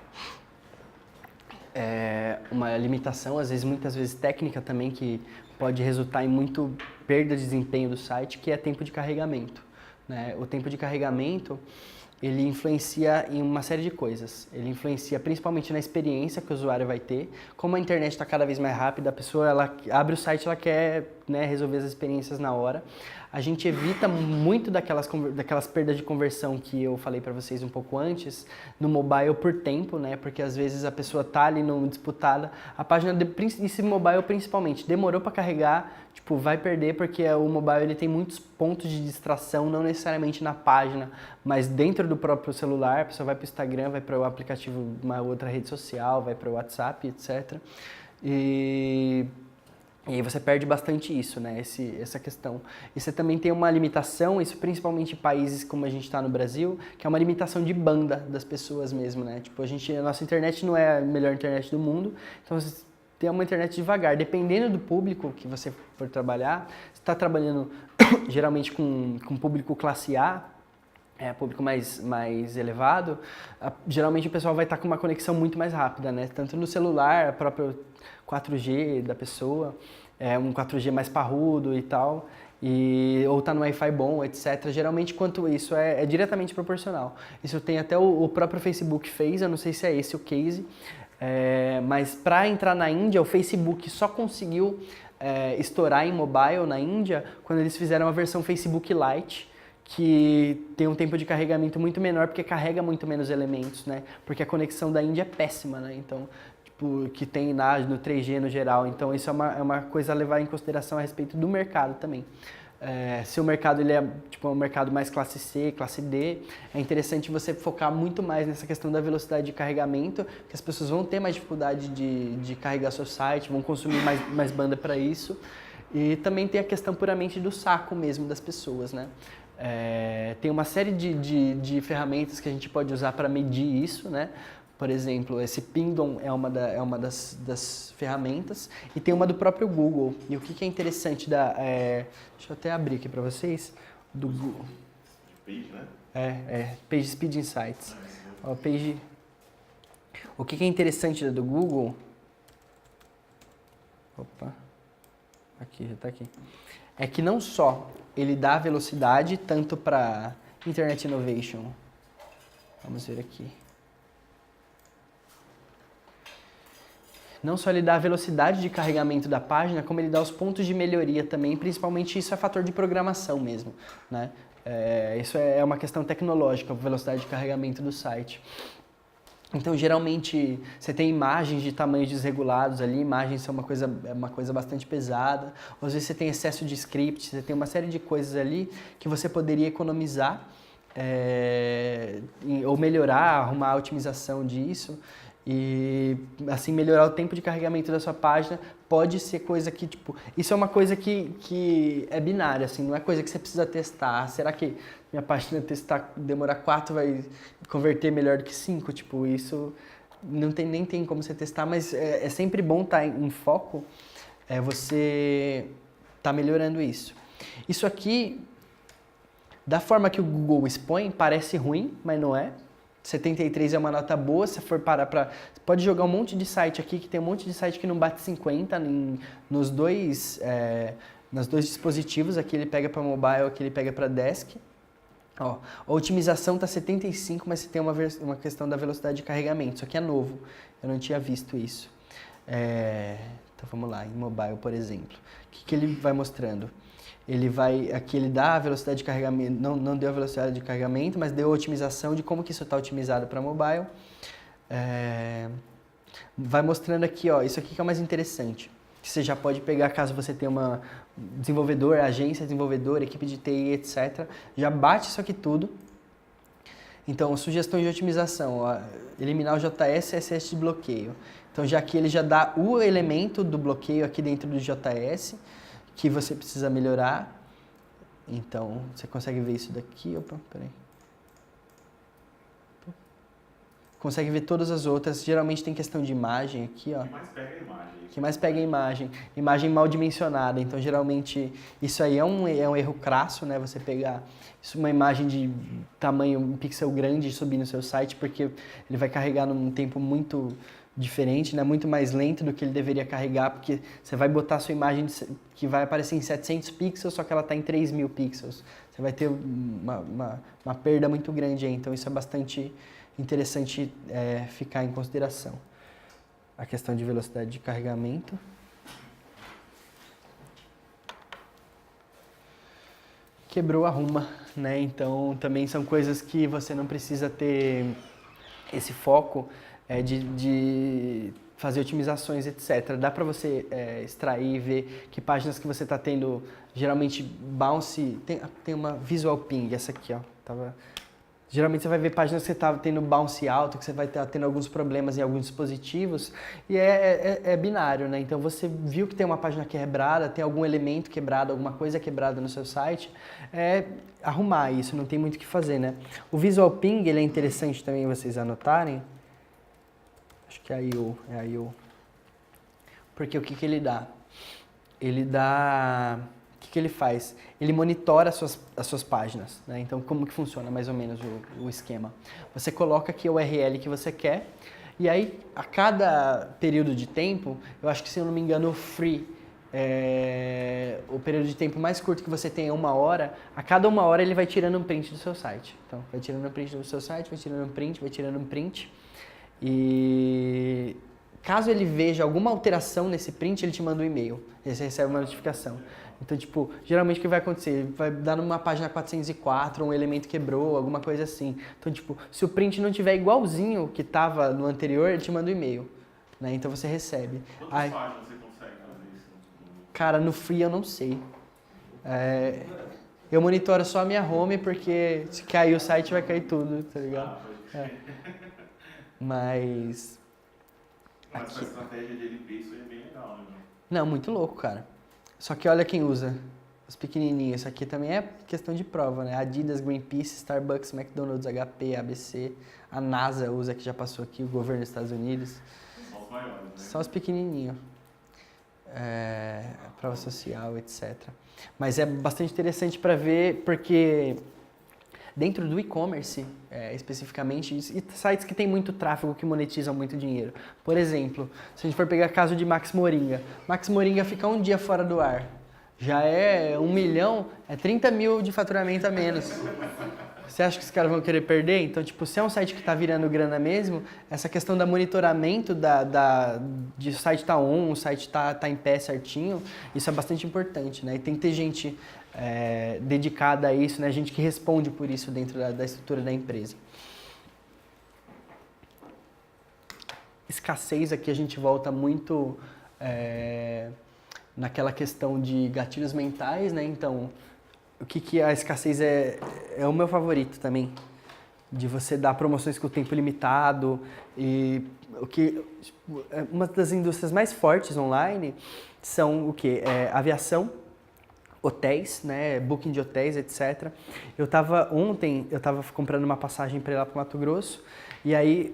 limitação, muitas vezes técnica também, que pode resultar em muito perda de desempenho do site, que é tempo de carregamento, né? O tempo de carregamento, ele influencia em uma série de coisas. Ele influencia principalmente na experiência que o usuário vai ter. Como a internet está cada vez mais rápida, a pessoa ela abre o site, ela quer, né, resolver as experiências na hora. A gente evita muito daquelas perdas de conversão que eu falei para vocês um pouco antes, no mobile por tempo, né? Porque às vezes a pessoa tá ali no disputada, a página esse mobile principalmente demorou para carregar, tipo, vai perder porque o mobile ele tem muitos pontos de distração, não necessariamente na página, mas dentro do próprio celular. A pessoa vai para o Instagram, vai para o aplicativo de uma outra rede social, vai para o WhatsApp, etc. E aí você perde bastante isso, né? Essa questão. E você também tem uma limitação, isso principalmente em países como a gente está no Brasil, que é uma limitação de banda das pessoas mesmo, né? Tipo, a nossa internet não é a melhor internet do mundo, então você tem uma internet devagar. Dependendo do público que você for trabalhar, você está trabalhando geralmente com público classe A, público mais elevado, geralmente o pessoal vai estar com uma conexão muito mais rápida, né? Tanto no celular, a própria 4G da pessoa, um 4G mais parrudo e tal, ou tá no Wi-Fi bom, etc. Geralmente, quanto isso é diretamente proporcional. Isso tem até o próprio Facebook fez, eu não sei se é esse o case, mas para entrar na Índia, o Facebook só conseguiu estourar em mobile na Índia quando eles fizeram a versão Facebook Lite, que tem um tempo de carregamento muito menor, porque carrega muito menos elementos, né? Porque a conexão da Índia é péssima, né? Então, tipo, que tem no 3G no geral. Então, isso é uma coisa a levar em consideração a respeito do mercado também. Se o mercado ele é tipo um mercado mais classe C, classe D, é interessante você focar muito mais nessa questão da velocidade de carregamento, que as pessoas vão ter mais dificuldade de carregar seu site, vão consumir mais banda para isso. E também tem a questão puramente do saco mesmo das pessoas, né? Tem uma série de ferramentas que a gente pode usar para medir isso, né? por exemplo, esse Pingdom é uma das ferramentas e tem uma do próprio Google. E o que é interessante deixa eu até abrir aqui para vocês, do Google. Page, né? Page Speed Insights. Ó, Page... O que é interessante do Google... Opa, aqui, já tá aqui. É que não só ele dá velocidade tanto para Internet Innovation. Vamos ver aqui. Não só ele dá a velocidade de carregamento da página, como ele dá os pontos de melhoria também, principalmente isso é fator de programação mesmo, né? Isso é uma questão tecnológica, a velocidade de carregamento do site. Então, geralmente, você tem imagens de tamanhos desregulados ali, imagens são uma coisa bastante pesada, ou às vezes você tem excesso de script, você tem uma série de coisas ali que você poderia economizar, ou melhorar, arrumar a otimização disso, e assim melhorar o tempo de carregamento da sua página. Pode ser coisa que, tipo, isso é uma coisa que é binária, assim, não é coisa que você precisa testar. Será que minha página demorar 4 vai converter melhor do que 5? Tipo, isso nem tem como você testar, mas é sempre bom estar em foco, você tá melhorando isso. Isso aqui, da forma que o Google expõe, parece ruim, mas não é. 73 é uma nota boa, se for parar para... Pode jogar um monte de site aqui, que tem um monte de site que não bate 50 nos dois dispositivos. Aqui ele pega para mobile, aqui ele pega para desk. Ó, a otimização está 75, mas você tem uma questão da velocidade de carregamento. Isso aqui é novo, eu não tinha visto isso. Então vamos lá, em mobile, por exemplo. O que ele vai mostrando? Aqui ele dá a velocidade de carregamento, não deu a velocidade de carregamento, mas deu a otimização de como que isso está otimizado para mobile. Vai mostrando aqui, ó, isso aqui que é o mais interessante, que você já pode pegar caso você tenha uma desenvolvedor, agência desenvolvedor, equipe de TI, etc. Já bate isso aqui tudo. Então, sugestões de otimização, ó, eliminar o JS e CSS de bloqueio. Então, já aqui ele já dá o elemento do bloqueio aqui dentro do JS, que você precisa melhorar. Então, você consegue ver isso daqui. Opa, peraí. Consegue ver todas as outras. Geralmente tem questão de imagem aqui, ó. O que mais pega a imagem. Que mais pega a imagem. Imagem mal dimensionada. Então, geralmente, isso aí é um erro crasso, né? Você pegar uma imagem de tamanho, um pixel grande e subir no seu site, porque ele vai carregar num tempo muito diferente, né? Muito mais lento do que ele deveria carregar, porque você vai botar a sua imagem que vai aparecer em 700 pixels, só que ela está em 3.000 pixels. Você vai ter uma perda muito grande aí, então isso é bastante interessante ficar em consideração. A questão de velocidade de carregamento. Quebrou, arruma, né? Então também são coisas que você não precisa ter esse foco de fazer otimizações, etc. Dá para você extrair e ver que páginas que você está tendo, geralmente bounce, tem uma visual ping, essa aqui, ó. Geralmente você vai ver páginas que você está tendo bounce alto, que você vai estar tendo alguns problemas em alguns dispositivos, e é binário, né? Então você viu que tem uma página quebrada, tem algum elemento quebrado, alguma coisa quebrada no seu site, arrumar isso, não tem muito o que fazer, né? O visual ping, ele é interessante também vocês anotarem. Acho que é a I/O. Porque o que ele dá? Ele dá... O que ele faz? Ele monitora as suas páginas, né? Então, como que funciona mais ou menos o esquema? Você coloca aqui a URL que você quer, e aí, a cada período de tempo, eu acho que, se eu não me engano, o free, o período de tempo mais curto que você tem é 1 hora, a cada 1 hora ele vai tirando um print do seu site. Então, vai tirando um print do seu site, vai tirando um print, vai tirando um print. E caso ele veja alguma alteração nesse print, ele te manda um e-mail. Você recebe uma notificação. Então, tipo, geralmente o que vai acontecer? Vai dar numa página 404, um elemento quebrou, alguma coisa assim. Então, tipo, se o print não tiver igualzinho que estava no anterior, ele te manda um e-mail, né? Então você recebe. Quantas páginas você consegue fazer isso? Cara, no free eu não sei. Eu monitoro só a minha home, porque se cair o site vai cair tudo, tá ligado? Mas com a estratégia de LP, isso aí é bem legal, né? Não, muito louco, cara. Só que olha quem usa. Os pequenininhos. Isso aqui também é questão de prova, né? Adidas, Greenpeace, Starbucks, McDonald's, HP, ABC, a NASA usa, que já passou aqui, o governo dos Estados Unidos. Só os maiores, né? Só os pequenininhos. Prova social, etc. Mas é bastante interessante para ver, porque dentro do e-commerce, especificamente, e sites que tem muito tráfego, que monetizam muito dinheiro. Por exemplo, se a gente for pegar caso de Max Moringa. Max Moringa fica um dia fora do ar. Já é 1 milhão, é 30 mil de faturamento a menos. Você acha que os caras vão querer perder? Então, tipo, se é um site que está virando grana mesmo, essa questão da monitoramento de o site tá on, o site tá em pé certinho, isso é bastante importante, né? E tem que ter gente dedicada a isso, né? Gente que responde por isso dentro da estrutura da empresa. Escassez, aqui a gente volta muito naquela questão de gatilhos mentais, né? Então, o que a escassez é o meu favorito também, de você dar promoções com o tempo limitado, e uma das indústrias mais fortes online são o quê? Aviação, hotéis, né? Booking de hotéis, etc. Ontem eu tava comprando uma passagem para ir lá para Mato Grosso, e aí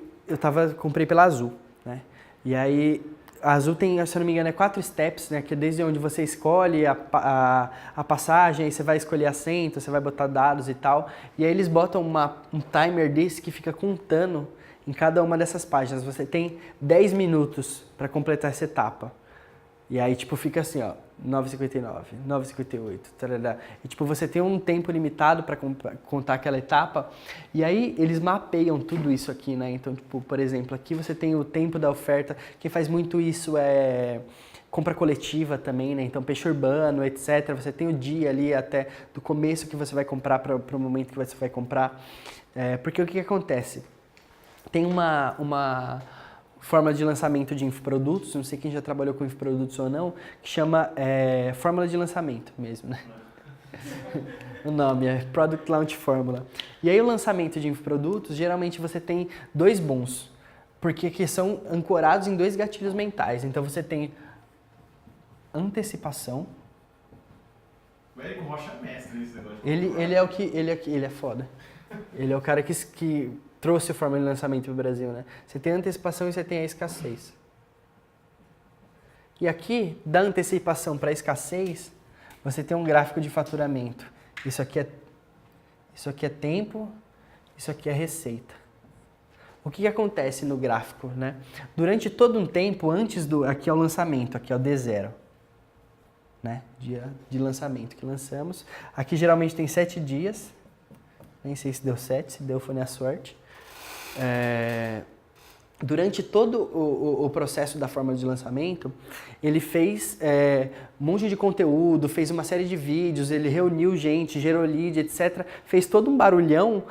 comprei pela Azul, né? E aí a Azul tem, se eu não me engano, 4 steps, né? Que é desde onde você escolhe a passagem, aí você vai escolher assento, você vai botar dados e tal. E aí eles botam um timer desse que fica contando em cada uma dessas páginas. Você tem 10 minutos para completar essa etapa. E aí, tipo, fica assim, ó, 9h59, 9h58, tarará. E, tipo, você tem um tempo limitado para contar aquela etapa. E aí, eles mapeiam tudo isso aqui, né? Então, tipo, por exemplo, aqui você tem o tempo da oferta. Quem faz muito isso é compra coletiva também, né? Então, peixe urbano, etc. Você tem o dia ali até do começo que você vai comprar para o momento que você vai comprar. Porque o que acontece? Tem uma fórmula de lançamento de infoprodutos, não sei quem já trabalhou com infoprodutos ou não, que chama fórmula de lançamento mesmo, né? O nome é Product Launch Formula. E aí o lançamento de infoprodutos, geralmente você tem 2 bons, porque que são ancorados em 2 gatilhos mentais. Então você tem antecipação. O Érico Rocha é mestre nesse negócio. Ele é foda. Ele é o cara que trouxe a forma de lançamento para o Brasil, né? Você tem a antecipação e você tem a escassez. E aqui, da antecipação para a escassez, você tem um gráfico de faturamento. Isso aqui é tempo, isso aqui é receita. O que acontece no gráfico, né? Durante todo um tempo, aqui é o lançamento, aqui é o D0. Né? Dia de lançamento que lançamos. Aqui geralmente tem 7 dias. Nem sei se deu 7, se deu foi na sorte. Durante todo o processo da forma de lançamento, ele fez um monte de conteúdo, fez uma série de vídeos, ele reuniu gente, gerou lead, etc. Fez todo um barulhão,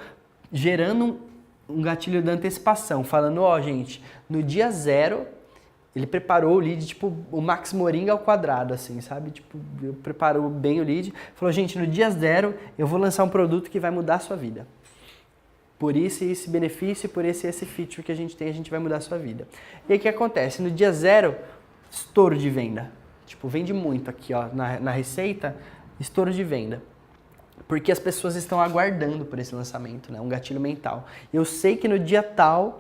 gerando um gatilho da antecipação, falando, gente, no dia 0, ele preparou o lead, tipo, o Max Moringa ao quadrado, assim, sabe? Tipo, preparou bem o lead, falou, gente, no dia 0, eu vou lançar um produto que vai mudar a sua vida. Por isso e esse benefício, por esse feature que a gente tem, a gente vai mudar a sua vida. E aí o que acontece? No dia 0, estouro de venda. Tipo, vende muito aqui, ó, na receita, estouro de venda. Porque as pessoas estão aguardando por esse lançamento, né? Um gatilho mental. Eu sei que no dia tal,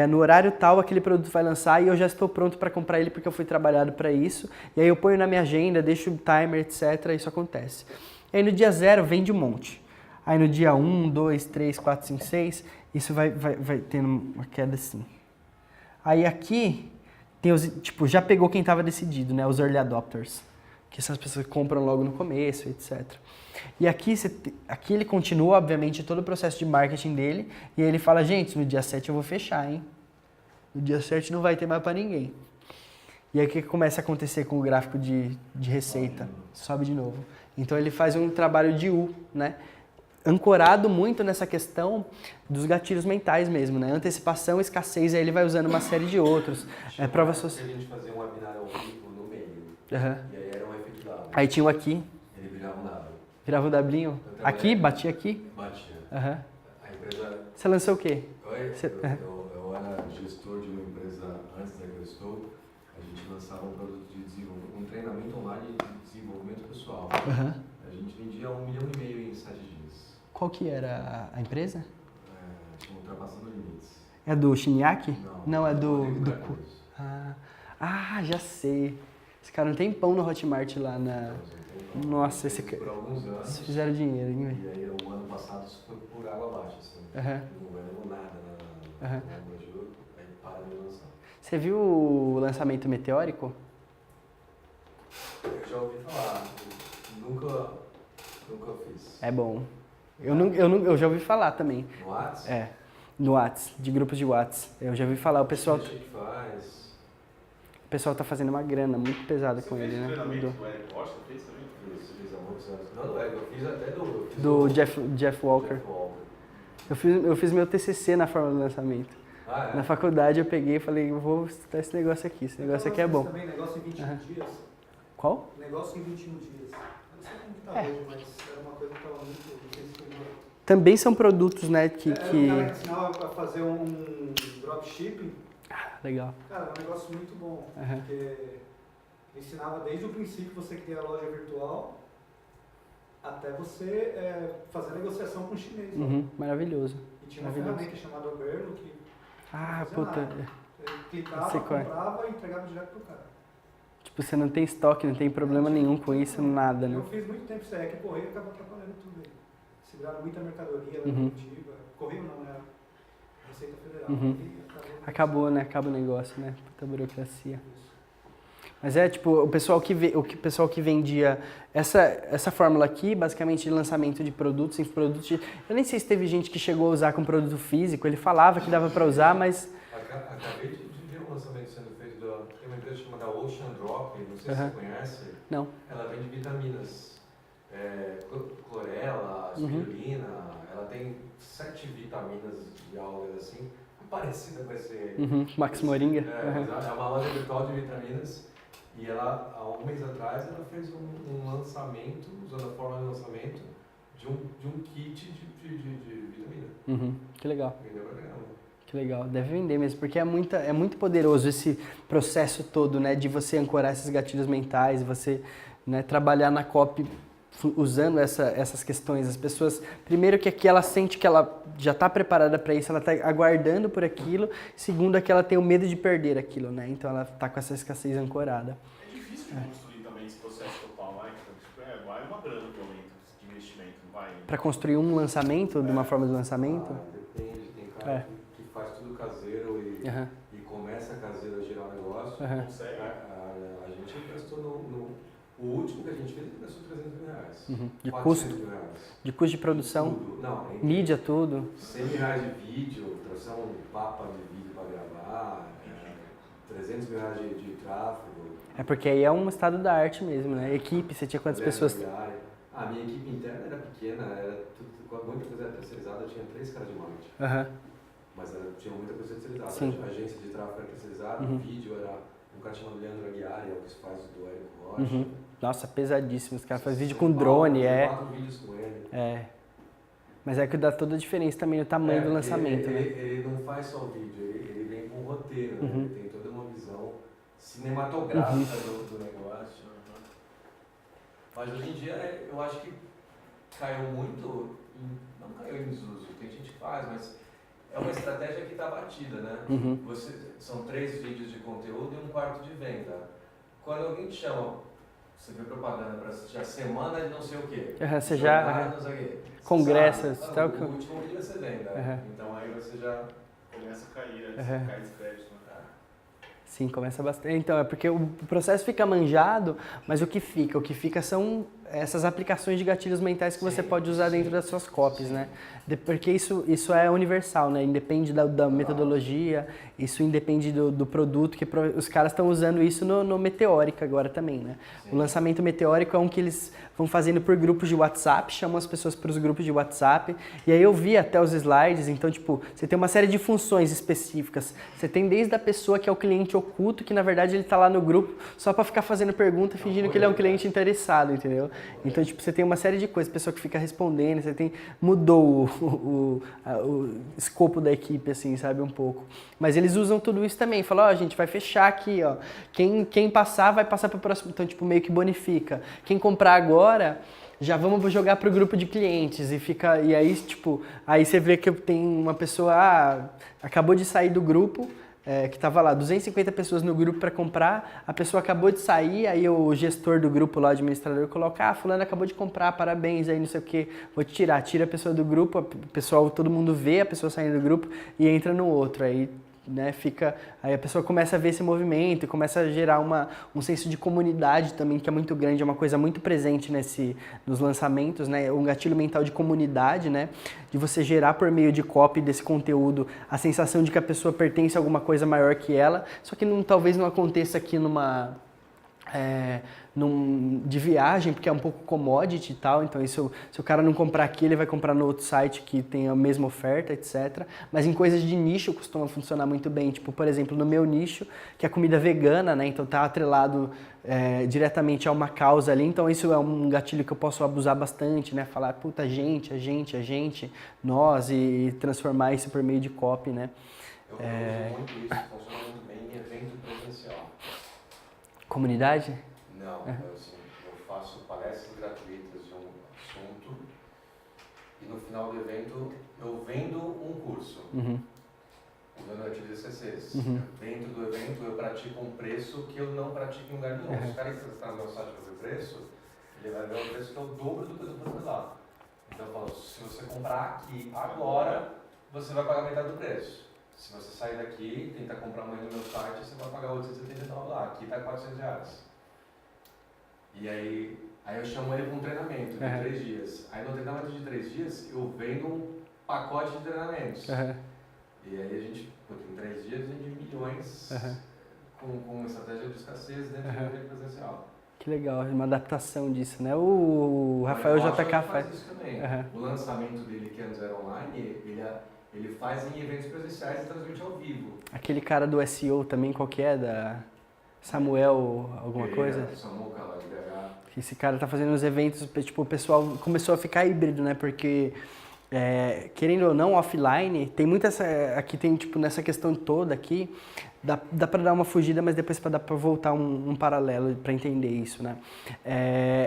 no horário tal, aquele produto vai lançar e eu já estou pronto para comprar ele porque eu fui trabalhado para isso. E aí eu ponho na minha agenda, deixo o timer, etc. Isso acontece. E aí no dia 0, vende um monte. Aí no dia 1, 2, 3, 4, 5, 6, isso vai tendo uma queda assim. Aí aqui, tem tipo, já pegou quem estava decidido, né? Os early adopters. Que são as pessoas que compram logo no começo, etc. E aqui ele continua, obviamente, todo o processo de marketing dele. E aí ele fala, gente, no dia 7 eu vou fechar, hein? No dia 7 não vai ter mais para ninguém. E aí o que começa a acontecer com o gráfico de receita? Sobe de novo. Então ele faz um trabalho de U, né? Ancorado muito nessa questão dos gatilhos mentais mesmo, né? Antecipação, escassez, aí ele vai usando uma série de outros. Prova social. A gente fazia um webinar ao vivo no meio. Uhum. E aí era um efeito W. Aí tinha um aqui. Ele virava um W. Virava um Wzinho. Aqui, batia aqui. Batia. Uhum. A empresa... Você lançou o quê? Eu era gestor de uma empresa antes da que eu estou. A gente lançava um produto de desenvolvimento, um treinamento online de desenvolvimento pessoal. Uhum. A gente vendia 1,5 milhão em 7 dias. Qual que era a empresa? Ultrapassando limites. É do Shinyaki? Não, é do... Cardoso. Já sei. Esse cara não tem pão no Hotmart lá na... Nossa, esse Por alguns anos. Vocês fizeram dinheiro, hein, velho? E aí, o ano passado, isso foi por água abaixo, assim. Aham. Não ganhou nada na Brasil, aí para de lançar. Você viu o lançamento meteórico? Eu já ouvi falar, nunca fiz. É bom. Eu já ouvi falar também. No WhatsApp? É, no Whats, de grupos de Whats. Eu já ouvi falar, o pessoal tá fazendo uma grana muito pesada com ele, né? treinamento do Eric Rocha, fez também? Fiz há muitos anos. Não, do Eric, eu fiz até Do Jeff Walker. Eu fiz meu TCC na forma do lançamento. Ah, é? Na faculdade eu peguei e falei, eu vou estudar esse negócio aqui, esse negócio aqui é bom. Também, negócio em 21 dias. Qual? Negócio em 21 dias. Eu não sei como tá hoje, mas era uma coisa que estava muito... Também são produtos, né, que... O cara ensinava a fazer um dropshipping. Legal. Cara, é um negócio muito bom. Porque ensinava desde o princípio você criar a loja virtual até você fazer a negociação com o chinês. Maravilhoso. E tinha uma ferramenta chamada Oberlo que puta. ele clicava, Sei qual é. comprava e entregava direto pro cara. Tipo, você não tem estoque, não tem problema nenhum com isso, nada, né? Eu fiz muito tempo isso aí, que correio acaba atrapalhando tudo aí. Seguraram muita mercadoria lá em Curitiba. Correio não, né? Receita Federal. E Acabou, né? Acaba o negócio, né? Puta burocracia. Mas é, tipo, o pessoal que vendia essa fórmula aqui, basicamente de lançamento de produtos, eu nem sei se teve gente que chegou a usar com produto físico, ele falava que dava pra usar, mas... Acabei de ver um lançamento sendo feito, tem uma empresa chamada Ocean Drop, não sei se você conhece. Não. Ela vende vitaminas, clorela, espirulina, ela tem 7 vitaminas de algas assim, parecida com esse... Max Moringa. É uma loja virtual de vitaminas. E ela, há um mês atrás, ela fez um lançamento, usando a forma de lançamento, de um kit de vitamina. Que legal. Vendeu pra caramba. Que legal. Deve vender mesmo, porque é muito poderoso esse processo todo, né? De você ancorar esses gatilhos mentais, você, né, trabalhar na copy usando essas questões. As pessoas, primeiro que aqui ela sente que ela já está preparada para isso, ela está aguardando por aquilo. Segundo, é que ela tem o medo de perder aquilo, né? Então ela está com essa escassez ancorada. É difícil de construir também esse processo total, né? Então, vai uma grana pelo menos de investimento, vai. Para construir um lançamento, de uma forma de lançamento? Depende, tem cara que faz tudo caseiro e começa caseiro a gerar um negócio. Consegue. A gente investiu o último que a gente fez, gastou 300 mil reais. De 400 custo? mil reais. De custo de produção? Tudo. Não, Mídia, tudo? 100 mil reais de vídeo, trouxemos um papa de vídeo para gravar, 300 mil reais de tráfego. É porque aí é um estado da arte mesmo, né? Equipe, você tinha quantas pessoas? A minha equipe interna era pequena, muita coisa era terceirizada, eu tinha 3 caras de marketing. Mas tinha muita coisa terceirizada. Sim. A agência de tráfego era terceirizada, o vídeo era um cara chamado Leandro Aguiar, é o que faz do Eric Rocha. Nossa, pesadíssimo. Os caras fazem vídeo com drone, 4 vídeos com ele. Mas é que dá toda a diferença também no tamanho do lançamento, né? Ele não faz só o vídeo, ele vem com um roteiro, né? Ele tem toda uma visão cinematográfica do negócio. Mas hoje em dia eu acho que caiu muito, não caiu em desuso, tem gente que faz, mas é uma estratégia que está batida, né? São 3 vídeos de conteúdo e um quarto de venda. Quando alguém te chama, você vê propaganda para assistir a semana de não sei o quê. Você já... Não sei o quê. Congressos, tal. O último vídeo você venda. Então aí você já começa a cair, cai esse crédito. Sim, começa bastante. Então, é porque o processo fica manjado, mas o que fica são essas aplicações de gatilhos mentais que você pode usar dentro das suas copies, né? Porque isso é universal, né? Independe da metodologia, isso independe do produto, que os caras estão usando isso no Meteórica agora também, né? O lançamento Meteórico é um que eles vão fazendo por grupos de WhatsApp, chamam as pessoas para os grupos de WhatsApp, e aí eu vi até os slides, então, tipo, você tem uma série de funções específicas. Você tem desde a pessoa que é o cliente oculto, que na verdade ele está lá no grupo só para ficar fazendo pergunta, fingindo que ele é um cliente interessado, entendeu? Então, tipo, você tem uma série de coisas, pessoa que fica respondendo, mudou o escopo da equipe, assim, sabe, um pouco. Mas eles usam tudo isso também, falam, ó, a gente vai fechar aqui, ó, quem passar vai passar para o próximo, então, tipo, meio que bonifica. Quem comprar agora, já vamos jogar pro grupo de clientes e aí, tipo, aí você vê que tem uma pessoa, acabou de sair do grupo, que tava lá, 250 pessoas no grupo para comprar, a pessoa acabou de sair, aí o gestor do grupo lá, o administrador, coloca, fulano acabou de comprar, parabéns, aí não sei o que, vou te tirar, tira a pessoa do grupo, o pessoal, todo mundo vê a pessoa saindo do grupo e entra no outro, aí, né, aí a pessoa começa a ver esse movimento e começa a gerar um senso de comunidade também, que é muito grande, é uma coisa muito presente nos lançamentos, né, um gatilho mental de comunidade, né, de você gerar por meio de copy desse conteúdo a sensação de que a pessoa pertence a alguma coisa maior que ela, só que talvez não aconteça aqui de viagem, porque é um pouco commodity e tal, então se o cara não comprar aqui, ele vai comprar no outro site que tem a mesma oferta, etc. Mas em coisas de nicho costuma funcionar muito bem, tipo, por exemplo, no meu nicho, que é comida vegana, né, então tá atrelado diretamente a uma causa ali, então isso é um gatilho que eu posso abusar bastante, né, falar, puta, a gente, nós, e transformar isso por meio de copy, né. Eu uso muito isso, funciona muito bem em evento presencial. Comunidade? Não, assim, eu faço palestras gratuitas de um assunto e no final do evento eu vendo um curso. Usando o gatilho DCCs. Dentro do evento eu pratico um preço que eu não pratico em lugar nenhum. Se o cara está no meu site para ver o preço, ele vai ver o preço que é o dobro do que eu estou fazendo lá. Então eu falo, se você comprar aqui agora, você vai pagar metade do preço. Se você sair daqui e tentar comprar amanhã no meu site, você vai pagar 879 lá. Aqui está R$400. E aí eu chamo ele para um treinamento de 3 dias. Aí no treinamento de 3 dias, eu vendo um pacote de treinamentos. E aí a gente, em 3 dias, vende milhões com uma estratégia de escassez dentro do evento presencial. Que legal, uma adaptação disso, né? O Rafael JK faz isso também. O lançamento dele, que antes era online, ele faz em eventos presenciais e transmite ao vivo. Aquele cara do SEO também, qual que é? Da Samuel alguma coisa? Samuca lá de BH. Esse cara tá fazendo uns eventos, tipo, o pessoal começou a ficar híbrido, né? Porque, querendo ou não, offline, tem muita aqui tem, tipo, nessa questão toda aqui, dá pra dar uma fugida, mas depois dá pra voltar um paralelo pra entender isso, né?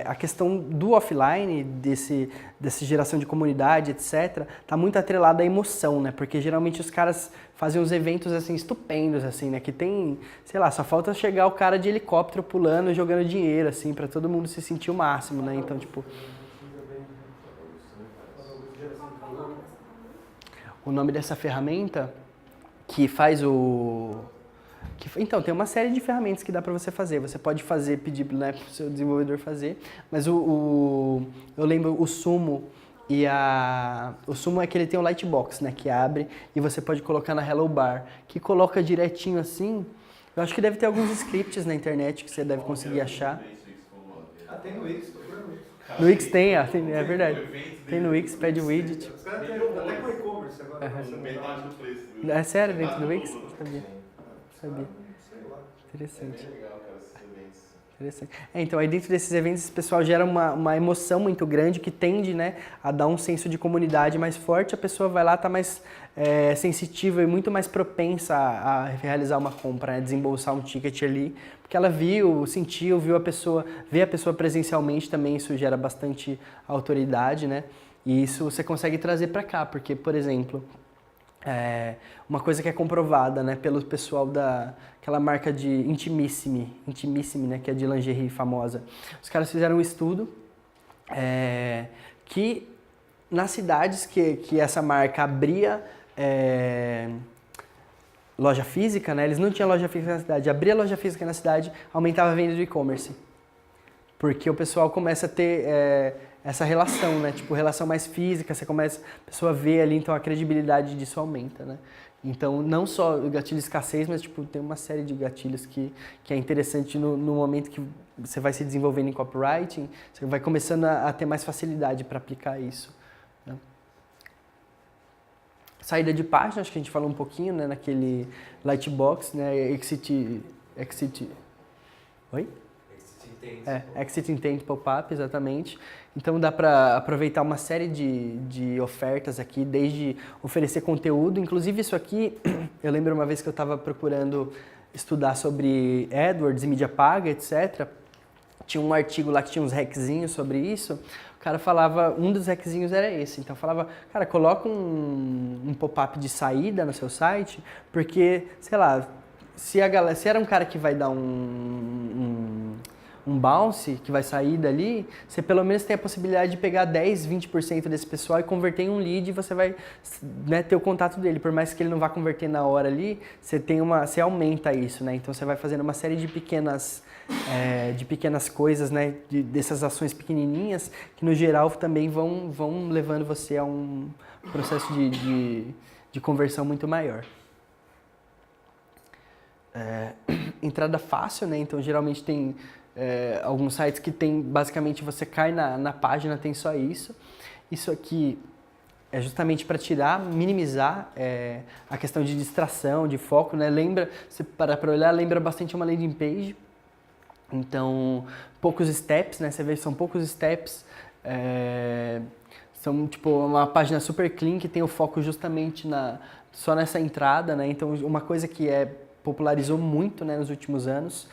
A questão do offline, dessa geração de comunidade, etc., tá muito atrelada à emoção, né? Porque geralmente os caras fazem uns eventos, assim, estupendos, assim, né? Que tem, sei lá, só falta chegar o cara de helicóptero pulando, jogando dinheiro, assim, pra todo mundo se sentir o máximo, né? Então, tipo... O nome dessa ferramenta que faz então, tem uma série de ferramentas que dá para você fazer. Você pode pedir, né, para o seu desenvolvedor fazer, mas eu lembro o Sumo o Sumo é que ele tem um Lightbox, né, que abre e você pode colocar na Hello Bar, que coloca direitinho assim. Eu acho que deve ter alguns scripts na internet que você deve conseguir achar. Tem no Wix, no Wix tem, é verdade. Tem no Wix, pede widget. Os caras têm até com e-commerce agora. Metade do preço. É sério, dentro do Wix? Sabia. Sei lá. Interessante. É bem legal, cara, esses eventos. Interessante. Então, aí dentro desses eventos, esse pessoal gera uma emoção muito grande que tende, né, a dar um senso de comunidade mais forte. A pessoa vai lá, tá mais sensitiva e muito mais propensa a realizar uma compra, né, desembolsar um ticket ali, porque ela sentiu, vê a pessoa presencialmente também, isso gera bastante autoridade, né, e isso você consegue trazer para cá, porque, por exemplo, uma coisa que é comprovada, né, pelo pessoal daquela marca de Intimissimi, né, que é de lingerie famosa. Os caras fizeram um estudo que nas cidades que essa marca abria loja física, né, eles não tinham loja física na cidade, abria loja física na cidade, aumentava a venda do e-commerce. Porque o pessoal começa a ter essa relação, né? Tipo, relação mais física, a pessoa vê ali, então a credibilidade disso aumenta, né? Então, não só o gatilho escassez, mas tipo, tem uma série de gatilhos que é interessante no momento que você vai se desenvolvendo em copywriting, você vai começando a ter mais facilidade para aplicar isso, né? Saída de página, acho que a gente falou um pouquinho, né? Naquele Lightbox, né? Exit... Oi? Exit Exit Intent Pop-up, exatamente. Então dá para aproveitar uma série de ofertas aqui, desde oferecer conteúdo. Inclusive isso aqui, eu lembro uma vez que eu estava procurando estudar sobre AdWords e mídia paga, etc. Tinha um artigo lá que tinha uns hackzinhos sobre isso. O cara falava, um dos hackzinhos era esse. Então falava, cara, coloca um pop-up de saída no seu site, porque, sei lá, se era um cara que vai dar um bounce, que vai sair dali, você pelo menos tem a possibilidade de pegar 10, 20% desse pessoal e converter em um lead e você vai, né, ter o contato dele. Por mais que ele não vá converter na hora ali, você aumenta isso, né? Então você vai fazendo uma série de pequenas coisas, né, dessas ações pequenininhas, que no geral também vão levando você a um processo de conversão muito maior. Entrada fácil, né? Então geralmente tem alguns sites que tem, basicamente você cai na página, tem só isso. Isso aqui é justamente para minimizar a questão de distração, de foco, né? Se parar para olhar, lembra bastante uma landing page. Então, poucos steps, né? Você vê que são poucos steps. São tipo uma página super clean que tem o foco justamente só nessa entrada, né? Então, uma coisa que popularizou muito, né, nos últimos anos,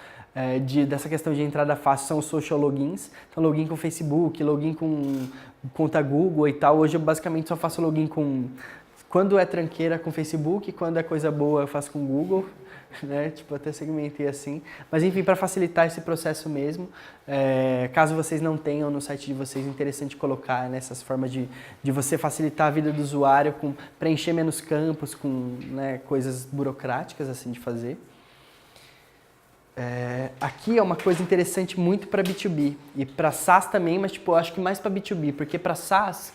dessa questão de entrada fácil são os social logins. Então, login com Facebook, login com conta Google e tal. Hoje eu basicamente só faço login quando é tranqueira com Facebook, quando é coisa boa eu faço com Google, né? Tipo, até segmentei assim. Mas enfim, para facilitar esse processo mesmo, caso vocês não tenham no site de vocês, é interessante colocar nessas formas de você facilitar a vida do usuário, com preencher menos campos, com, né, coisas burocráticas assim de fazer. Aqui é uma coisa interessante muito para B2B e para SaaS também, mas tipo, eu acho que mais para B2B, porque para SaaS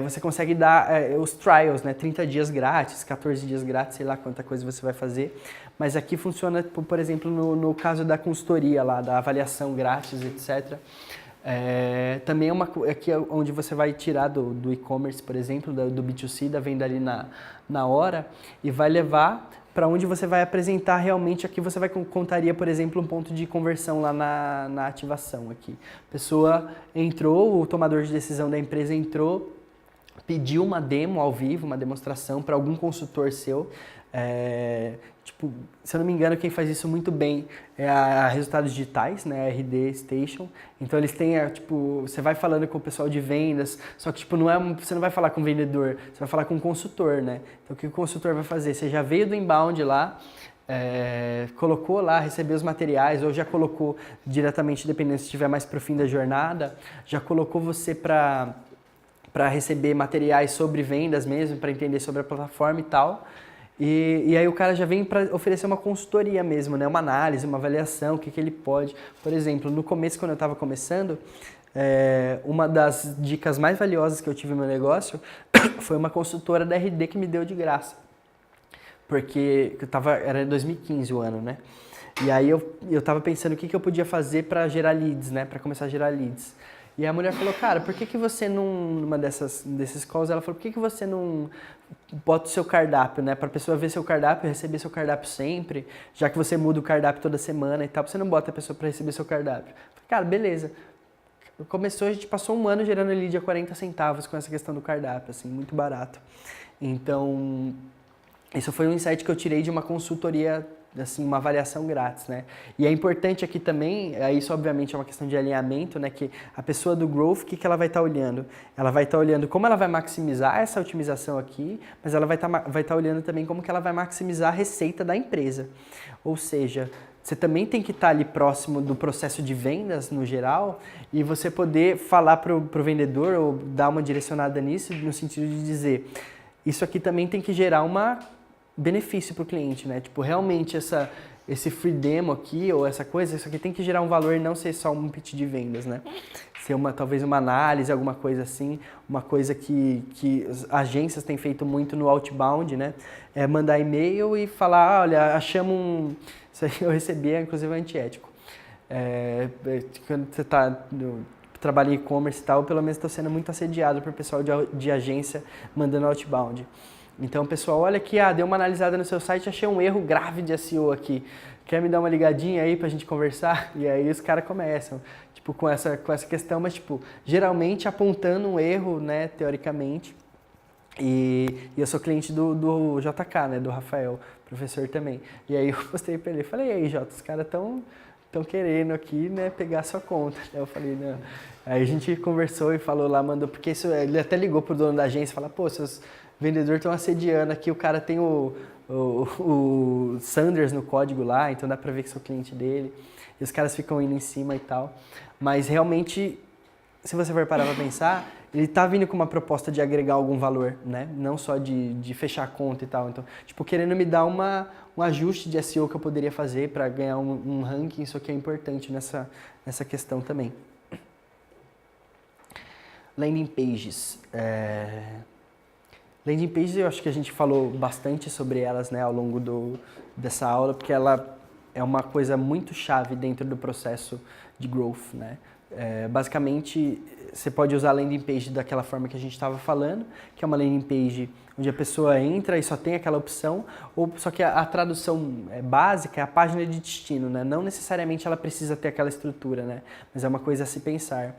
você consegue dar os trials, né? 30 dias grátis, 14 dias grátis, sei lá quanta coisa você vai fazer. Mas aqui funciona, por exemplo, no caso da consultoria lá, da avaliação grátis, etc. Também aqui é onde você vai tirar do e-commerce, por exemplo, do B2C, da venda ali na hora, e vai levar para onde você vai apresentar realmente. Aqui você contaria, por exemplo, um ponto de conversão lá na ativação aqui. A pessoa entrou, o tomador de decisão da empresa entrou, pediu uma demo ao vivo, uma demonstração para algum consultor seu. Tipo, se eu não me engano, quem faz isso muito bem é a Resultados Digitais, né, a RD Station. Então eles têm, tipo, você vai falando com o pessoal de vendas, só que tipo, você não vai falar com o vendedor, você vai falar com o consultor, né? Então o que o consultor vai fazer? Você já veio do inbound lá, colocou lá, recebeu os materiais, ou já colocou diretamente, dependendo se estiver mais pro fim da jornada, já colocou você para receber materiais sobre vendas mesmo, para entender sobre a plataforma e tal. E aí o cara já vem para oferecer uma consultoria mesmo, né? Uma análise, uma avaliação, o que ele pode. Por exemplo, no começo, quando eu estava começando, uma das dicas mais valiosas que eu tive no meu negócio foi uma consultora da RD que me deu de graça. Porque era 2015 o ano, né? E aí eu estava pensando o que eu podia fazer para gerar leads, né? Para começar a gerar leads. E a mulher falou, cara, por que você não, numa desses calls, ela falou, por que você não bota o seu cardápio, né? Para a pessoa ver seu cardápio, receber seu cardápio sempre, já que você muda o cardápio toda semana e tal, você não bota a pessoa para receber seu cardápio. Falei, cara, beleza. A gente passou um ano gerando lead a 40 centavos com essa questão do cardápio, assim, muito barato. Então, isso foi um insight que eu tirei de uma consultoria, assim, uma avaliação grátis, né? E é importante aqui também, isso obviamente é uma questão de alinhamento, né? Que a pessoa do growth, o que ela vai estar olhando? Ela vai estar olhando como ela vai maximizar essa otimização aqui, mas ela vai estar olhando também como que ela vai maximizar a receita da empresa. Ou seja, você também tem que estar ali próximo do processo de vendas no geral e você poder falar para o vendedor ou dar uma direcionada nisso, no sentido de dizer, isso aqui também tem que gerar benefício para o cliente, né? Tipo, realmente esse free demo aqui, ou essa coisa, isso aqui tem que gerar um valor e não ser só um pitch de vendas, né? Ser talvez uma análise, alguma coisa assim, uma coisa que as agências têm feito muito no outbound, né? É mandar e-mail e falar, olha, achamos isso aí eu recebi, inclusive é antiético. Quando você trabalha em e-commerce e tal, pelo menos estou sendo muito assediado por pessoal de agência mandando outbound. Então, pessoal, olha aqui, dei uma analisada no seu site, achei um erro grave de SEO aqui. Quer me dar uma ligadinha aí pra gente conversar? E aí os caras começam, tipo, com essa questão, mas, tipo, geralmente apontando um erro, né, teoricamente. E eu sou cliente do JK, né, do Rafael, professor também. E aí eu postei pra ele, falei, e aí, Jota, os caras estão querendo aqui, né, pegar sua conta. Aí eu falei, não. Aí a gente conversou e falou lá, mandou, porque isso, ele até ligou pro dono da agência e falou, pô, seus vendedores estão assediando aqui, o cara tem o Sanders no código lá, então dá pra ver que sou cliente dele. E os caras ficam indo em cima e tal. Mas realmente, se você for parar pra pensar, ele tá vindo com uma proposta de agregar algum valor, né? Não só de fechar a conta e tal. Então, tipo, querendo me dar um ajuste de SEO que eu poderia fazer para ganhar um ranking, isso aqui é importante nessa questão também. Landing pages. Landing pages, eu acho que a gente falou bastante sobre elas, né, ao longo dessa aula, porque ela é uma coisa muito chave dentro do processo de growth, né? Basicamente, você pode usar a landing page daquela forma que a gente estava falando, que é uma landing page onde a pessoa entra e só tem aquela opção, ou só que a tradução básica é a página de destino, né? Não necessariamente ela precisa ter aquela estrutura, né? Mas é uma coisa a se pensar.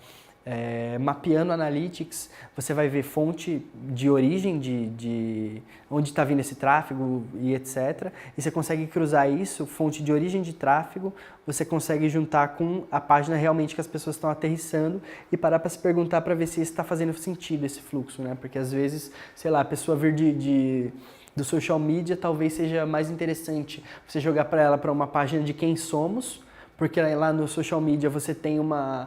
Mapeando Analytics, você vai ver fonte de origem de onde está vindo esse tráfego e etc. E você consegue cruzar isso, fonte de origem de tráfego, você consegue juntar com a página realmente que as pessoas estão aterrissando e parar para se perguntar para ver se está fazendo sentido esse fluxo, né? Porque às vezes, sei lá, a pessoa vir do social media talvez seja mais interessante você jogar para ela para uma página de quem somos, porque lá no social media você tem uma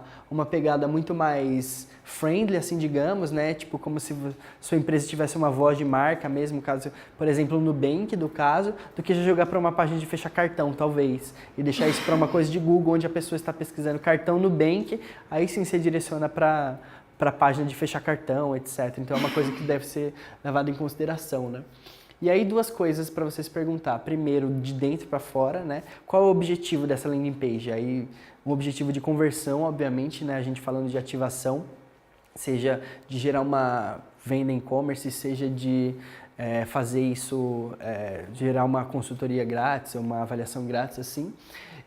pegada muito mais friendly, assim, digamos, né? Tipo, como se sua empresa tivesse uma voz de marca mesmo, caso, por exemplo, no Nubank, do caso, do que já jogar para uma página de fechar cartão, talvez. E deixar isso para uma coisa de Google, onde a pessoa está pesquisando cartão Nubank, aí sim você direciona para a página de fechar cartão, etc. Então é uma coisa que deve ser levada em consideração, né? E aí duas coisas para você se perguntar. Primeiro, de dentro para fora, né? Qual é o objetivo dessa landing page? Aí, um objetivo de conversão, obviamente, né? A gente falando de ativação, seja de gerar uma venda em e-commerce, seja de fazer isso, gerar uma consultoria grátis, uma avaliação grátis, assim.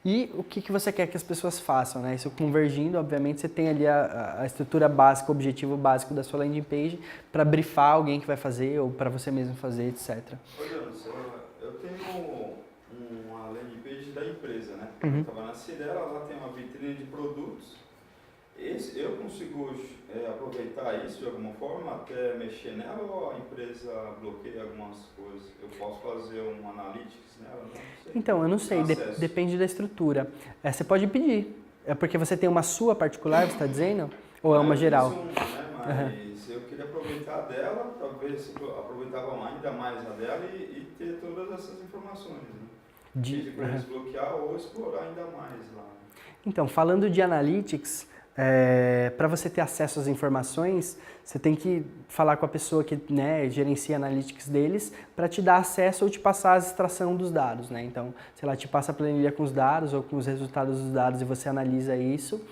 E o que você quer que as pessoas façam, né? Isso convergindo, obviamente, você tem ali a estrutura básica, o objetivo básico da sua landing page para brifar alguém que vai fazer ou para você mesmo fazer, etc. Ô, Jonas, eu tenho uma landing page da empresa, né? Uhum. Eu estava na Cirela, lá tem uma vitrine de produtos. Eu consigo aproveitar isso de alguma forma, até mexer nela, ou a empresa bloqueia algumas coisas? Eu posso fazer um analytics nela? Não sei. Então, eu não sei, depende da estrutura. Você pode pedir. É porque você tem uma sua particular, você está dizendo? Ou é uma geral? Mas eu queria aproveitar dela, talvez aproveitava ainda mais a dela e ter todas essas informações. Né? Para desbloquear ou explorar ainda mais lá. Então, falando de analytics, para você ter acesso às informações, você tem que falar com a pessoa que, né, gerencia analytics deles para te dar acesso ou te passar a extração dos dados, né? Então, sei lá, te passa a planilha com os dados ou com os resultados dos dados e você analisa isso,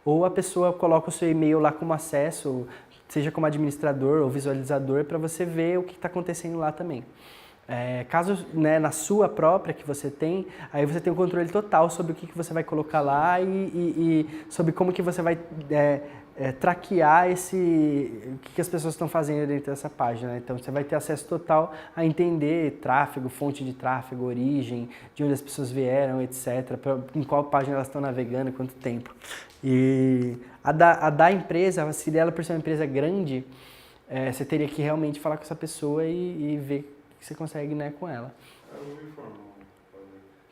ou a pessoa coloca o seu e-mail lá como acesso, seja como administrador ou visualizador, para você ver o que está acontecendo lá também. Caso, né, na sua própria que você tem, aí você tem o controle total sobre o que você vai colocar lá e sobre como que você vai traquear o que as pessoas estão fazendo dentro dessa página, né? Então você vai ter acesso total a entender tráfego, fonte de tráfego, origem, de onde as pessoas vieram, etc, em qual página elas estão navegando, quanto tempo. E a da empresa, se dela por ser uma empresa grande, você teria que realmente falar com essa pessoa e ver que você consegue, né, com ela. Eu vou me informar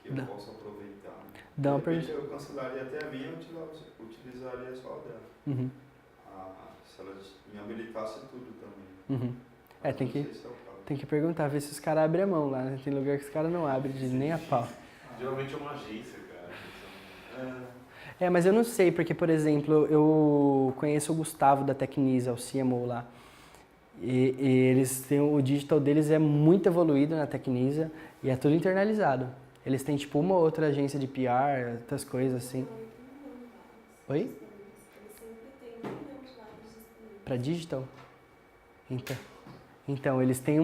que eu posso aproveitar. Dá uma de repente eu cancelaria até a minha e utilizaria só a dela. Uhum. Se ela me habilitasse tudo também. Uhum. Tem que perguntar, ver se os caras abrem a mão lá, né? Tem lugar que os caras não abrem nem a pau. Geralmente é uma agência, cara. Mas eu não sei, porque, por exemplo, eu conheço o Gustavo da Tecnisa, o CMO lá. E eles têm, o digital deles é muito evoluído na Tecnisa e é tudo internalizado. Eles têm tipo uma ou outra agência de PR, outras coisas assim. Oi? Para digital? Então, Então, eles têm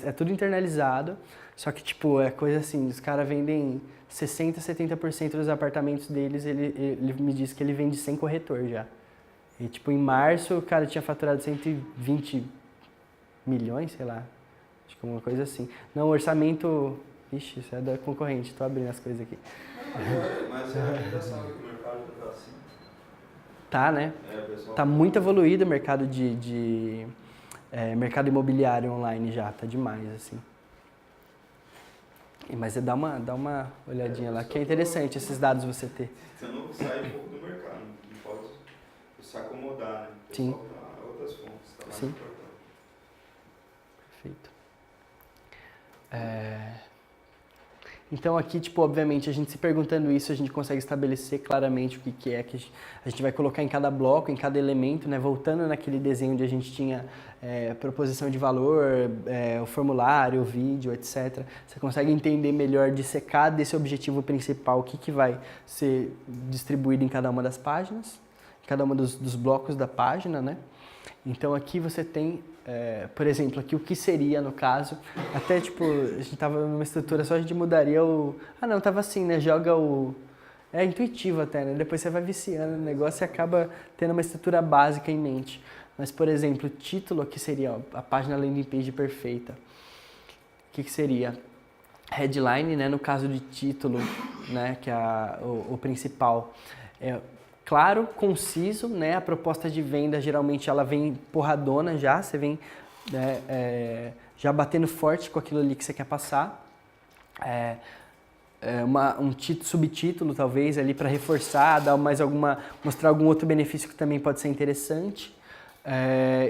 é tudo internalizado, só que, tipo, é coisa assim, os caras vendem 60%, 70% dos apartamentos deles, ele me disse que ele vende sem corretor já. E, tipo, em março, o cara tinha faturado 120 milhões, sei lá, acho que uma coisa assim. Não, orçamento... Ixi, isso é da concorrente, tô abrindo as coisas aqui. Mas ainda sabe que o mercado já tá assim. Tá, né? Pessoal... Tá muito evoluído o mercado mercado imobiliário online já, tá demais, assim. Mas dá uma olhadinha lá, que é interessante esses dados você ter. Você não sai um pouco do mercado, não pode se acomodar, né? O Sim. pessoal tá outras fontes, tá mais Sim. importante. Perfeito. Então aqui, tipo, obviamente, a gente se perguntando isso, a gente consegue estabelecer claramente o que é que a gente vai colocar em cada bloco, em cada elemento, né? Voltando naquele desenho onde a gente tinha proposição de valor, o formulário, o vídeo, etc. Você consegue entender melhor, dissecar desse objetivo principal, o que vai ser distribuído em cada uma das páginas, em cada um dos blocos da página, né? Então aqui você tem, por exemplo, aqui o que seria no caso, até tipo, a gente tava numa estrutura só, a gente mudaria não, tava assim, né, é intuitivo até, né, depois você vai viciando no negócio e acaba tendo uma estrutura básica em mente. Mas, por exemplo, o título aqui seria a página landing page perfeita. O que seria? Headline, né, no caso de título, né, que é o principal. Claro, conciso, né? A proposta de venda geralmente ela vem porradona já, você vem já batendo forte com aquilo ali que você quer passar. Subtítulo talvez ali para reforçar, mostrar algum outro benefício que também pode ser interessante.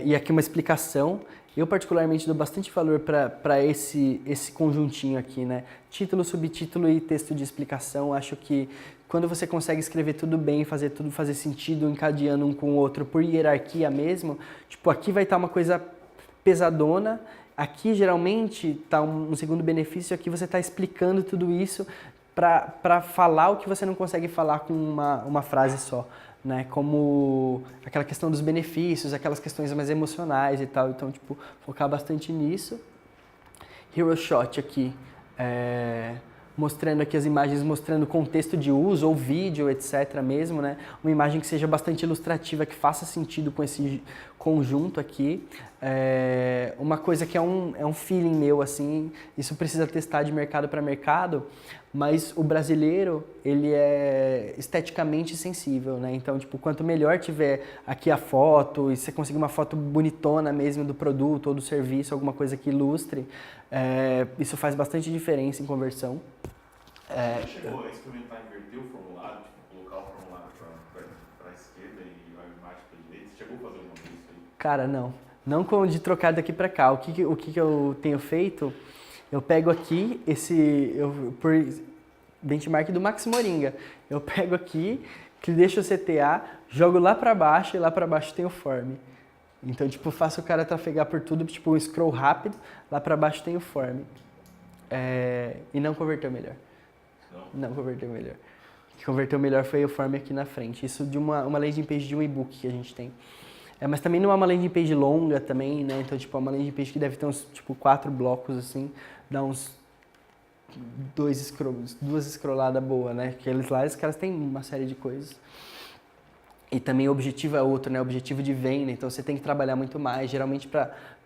E aqui uma explicação. Eu particularmente dou bastante valor para esse conjuntinho aqui, né? Título, subtítulo e texto de explicação. Acho que quando você consegue escrever tudo bem, fazer tudo fazer sentido, encadeando um com o outro por hierarquia mesmo, tipo, aqui vai estar uma coisa pesadona, aqui geralmente está um segundo benefício, aqui você está explicando tudo isso para falar o que você não consegue falar com uma frase só. Né, como aquela questão dos benefícios, aquelas questões mais emocionais e tal, então, tipo, focar bastante nisso. Hero Shot aqui, mostrando aqui as imagens, mostrando contexto de uso, ou vídeo, etc. mesmo, né, uma imagem que seja bastante ilustrativa, que faça sentido com esse conjunto aqui. Uma coisa que é um feeling meu, assim, isso precisa testar de mercado para mercado, mas o brasileiro, ele é esteticamente sensível, né? Então, tipo, quanto melhor tiver aqui a foto, e você conseguir uma foto bonitona mesmo do produto ou do serviço, alguma coisa que ilustre, isso faz bastante diferença em conversão. Você chegou a experimentar inverter o formulário, tipo, colocar o formulário para a esquerda e a imagem para a direita? Você chegou a fazer alguma coisa isso aí? Cara, não. Não de trocar daqui para cá. O que eu tenho feito? Eu pego aqui por benchmark do Max Moringa. Eu pego aqui, que deixo o CTA, jogo lá para baixo e lá para baixo tem o form. Então, tipo, faço o cara trafegar por tudo, tipo um scroll rápido, lá para baixo tem o form. E não converteu melhor. Não converteu melhor. O que converteu melhor foi o form aqui na frente. Isso de uma landing page de um e-book que a gente tem. Mas também não é uma landing page longa também, né? Então, tipo, é uma landing page que deve ter uns, tipo, 4 blocos, assim, dá uns 2 scrolladas boas, né? Que eles lá, os caras têm uma série de coisas. E também o objetivo é outro, né? O objetivo de venda, então você tem que trabalhar muito mais. Geralmente,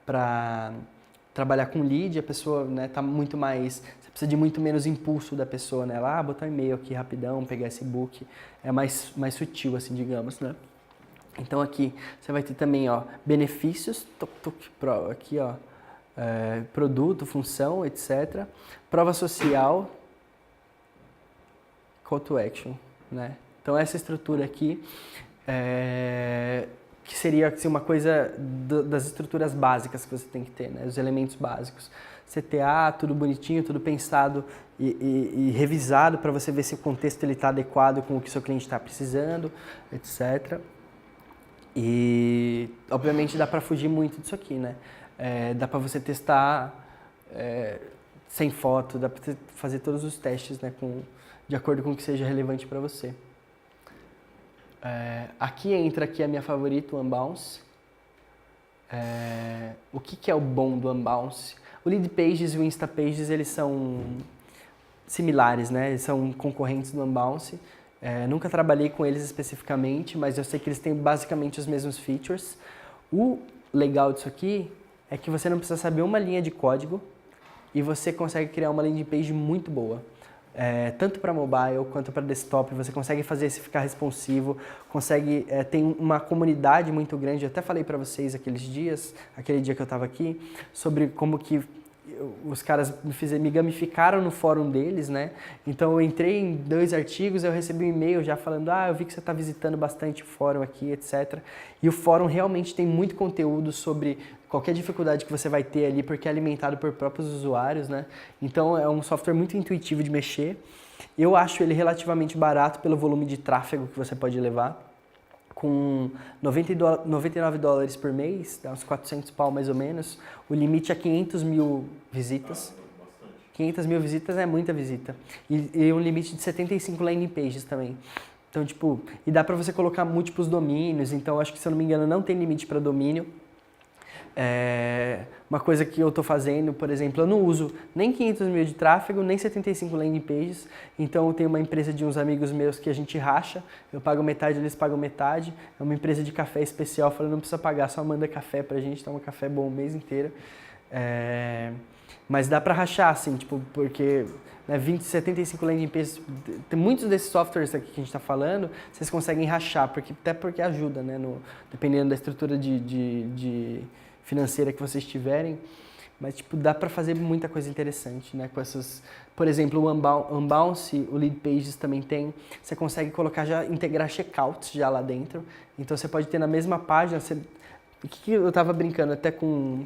para trabalhar com lead, a pessoa, né, tá muito mais... Você precisa de muito menos impulso da pessoa, né? Ela, botar um e-mail aqui rapidão, pegar esse book. É mais sutil, assim, digamos, né? Então aqui você vai ter também, ó, benefícios, aqui, ó, produto, função, etc. Prova social, call to action, né? Então essa estrutura aqui, que seria assim, uma coisa das estruturas básicas que você tem que ter, né? Os elementos básicos. CTA, tudo bonitinho, tudo pensado e revisado para você ver se o contexto está adequado com o que o seu cliente está precisando, etc. E, obviamente, dá para fugir muito disso aqui, né? Dá para você testar sem foto, dá para fazer todos os testes, né, de acordo com o que seja relevante para você. Aqui entra aqui a minha favorita, o Unbounce. O que é o bom do Unbounce? O Lead Pages e o Insta Pages, eles são similares, né? Eles são concorrentes do Unbounce. Nunca trabalhei com eles especificamente, mas eu sei que eles têm basicamente os mesmos features. O legal disso aqui é que você não precisa saber uma linha de código e você consegue criar uma landing page muito boa. Tanto para mobile quanto para desktop, você consegue fazer isso ficar responsivo, tem uma comunidade muito grande. Eu até falei para vocês aquele dia que eu estava aqui, sobre como que os caras me gamificaram no fórum deles, né? Então eu entrei em 2 artigos, eu recebi um e-mail já falando, eu vi que você está visitando bastante o fórum aqui, etc. E o fórum realmente tem muito conteúdo sobre qualquer dificuldade que você vai ter ali, porque é alimentado por próprios usuários, né? Então é um software muito intuitivo de mexer. Eu acho ele relativamente barato pelo volume de tráfego que você pode levar. Com $99 por mês, dá uns 400 pau mais ou menos, o limite é 500 mil visitas. 500 mil visitas é muita visita. E um limite de 75 landing pages também. Então, e dá pra você colocar múltiplos domínios, então acho que, se eu não me engano, não tem limite para domínio. Uma coisa que eu estou fazendo, por exemplo, eu não uso nem 500 mil de tráfego, nem 75 landing pages, então eu tenho uma empresa de uns amigos meus que a gente racha, eu pago metade, eles pagam metade, é uma empresa de café especial, falando, não precisa pagar, só manda café pra gente, toma café bom o mês inteiro. Mas dá pra rachar, assim, porque 75 landing pages, tem muitos desses softwares aqui que a gente está falando, vocês conseguem rachar, até porque ajuda, né, dependendo da estrutura de financeira que vocês tiverem, mas dá para fazer muita coisa interessante, né, com essas, por exemplo, o Unbounce, o Lead Pages também tem, você consegue integrar checkouts já lá dentro, então você pode ter na mesma página, eu estava brincando até com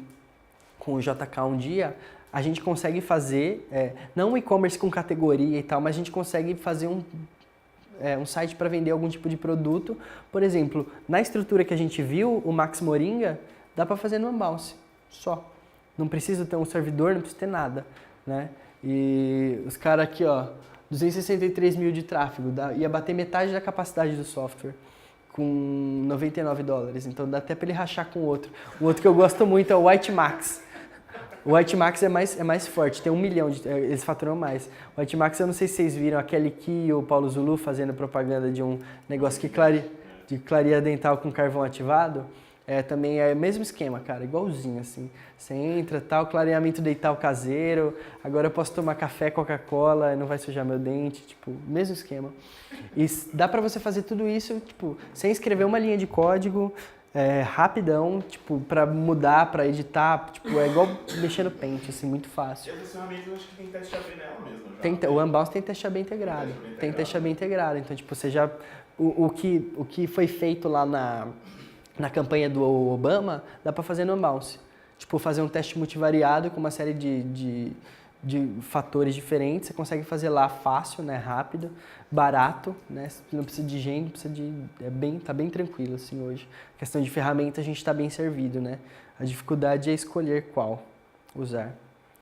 o JK um dia, a gente consegue fazer, não um e-commerce com categoria e tal, mas a gente consegue fazer um site para vender algum tipo de produto. Por exemplo, na estrutura que a gente viu, o Max Moringa, dá para fazer no Unbounce, só. Não precisa ter um servidor, não precisa ter nada, né? E os caras aqui, 263 mil de tráfego, ia bater metade da capacidade do software, com $99. Então dá até para ele rachar com o outro. O outro que eu gosto muito é o White Max. O White Max é mais forte, tem 1 milhão, eles faturam mais. O White Max, eu não sei se vocês viram, a Kelly Key e o Paulo Zulu fazendo propaganda de um negócio de clareia dental com carvão ativado. Também é o mesmo esquema, cara, igualzinho, assim. Você entra, clareamento dental caseiro, agora eu posso tomar café, Coca-Cola, não vai sujar meu dente, mesmo esquema. E dá pra você fazer tudo isso, sem escrever uma linha de código, rapidão, pra mudar, pra editar, é igual mexer no Paint, assim, muito fácil. E essas ferramentas, eu acho que tem teste AB nela mesmo, já. O Unbounce tem teste AB integrado. Tem teste AB integrado, então, você já... O que foi feito lá na campanha do Obama, dá para fazer no Unbounce. Fazer um teste multivariado com uma série de fatores diferentes, você consegue fazer lá fácil, né, rápido, barato, né, não precisa de gente, não precisa tá bem tranquilo, assim, hoje. A questão de ferramenta, a gente está bem servido, né. A dificuldade é escolher qual usar.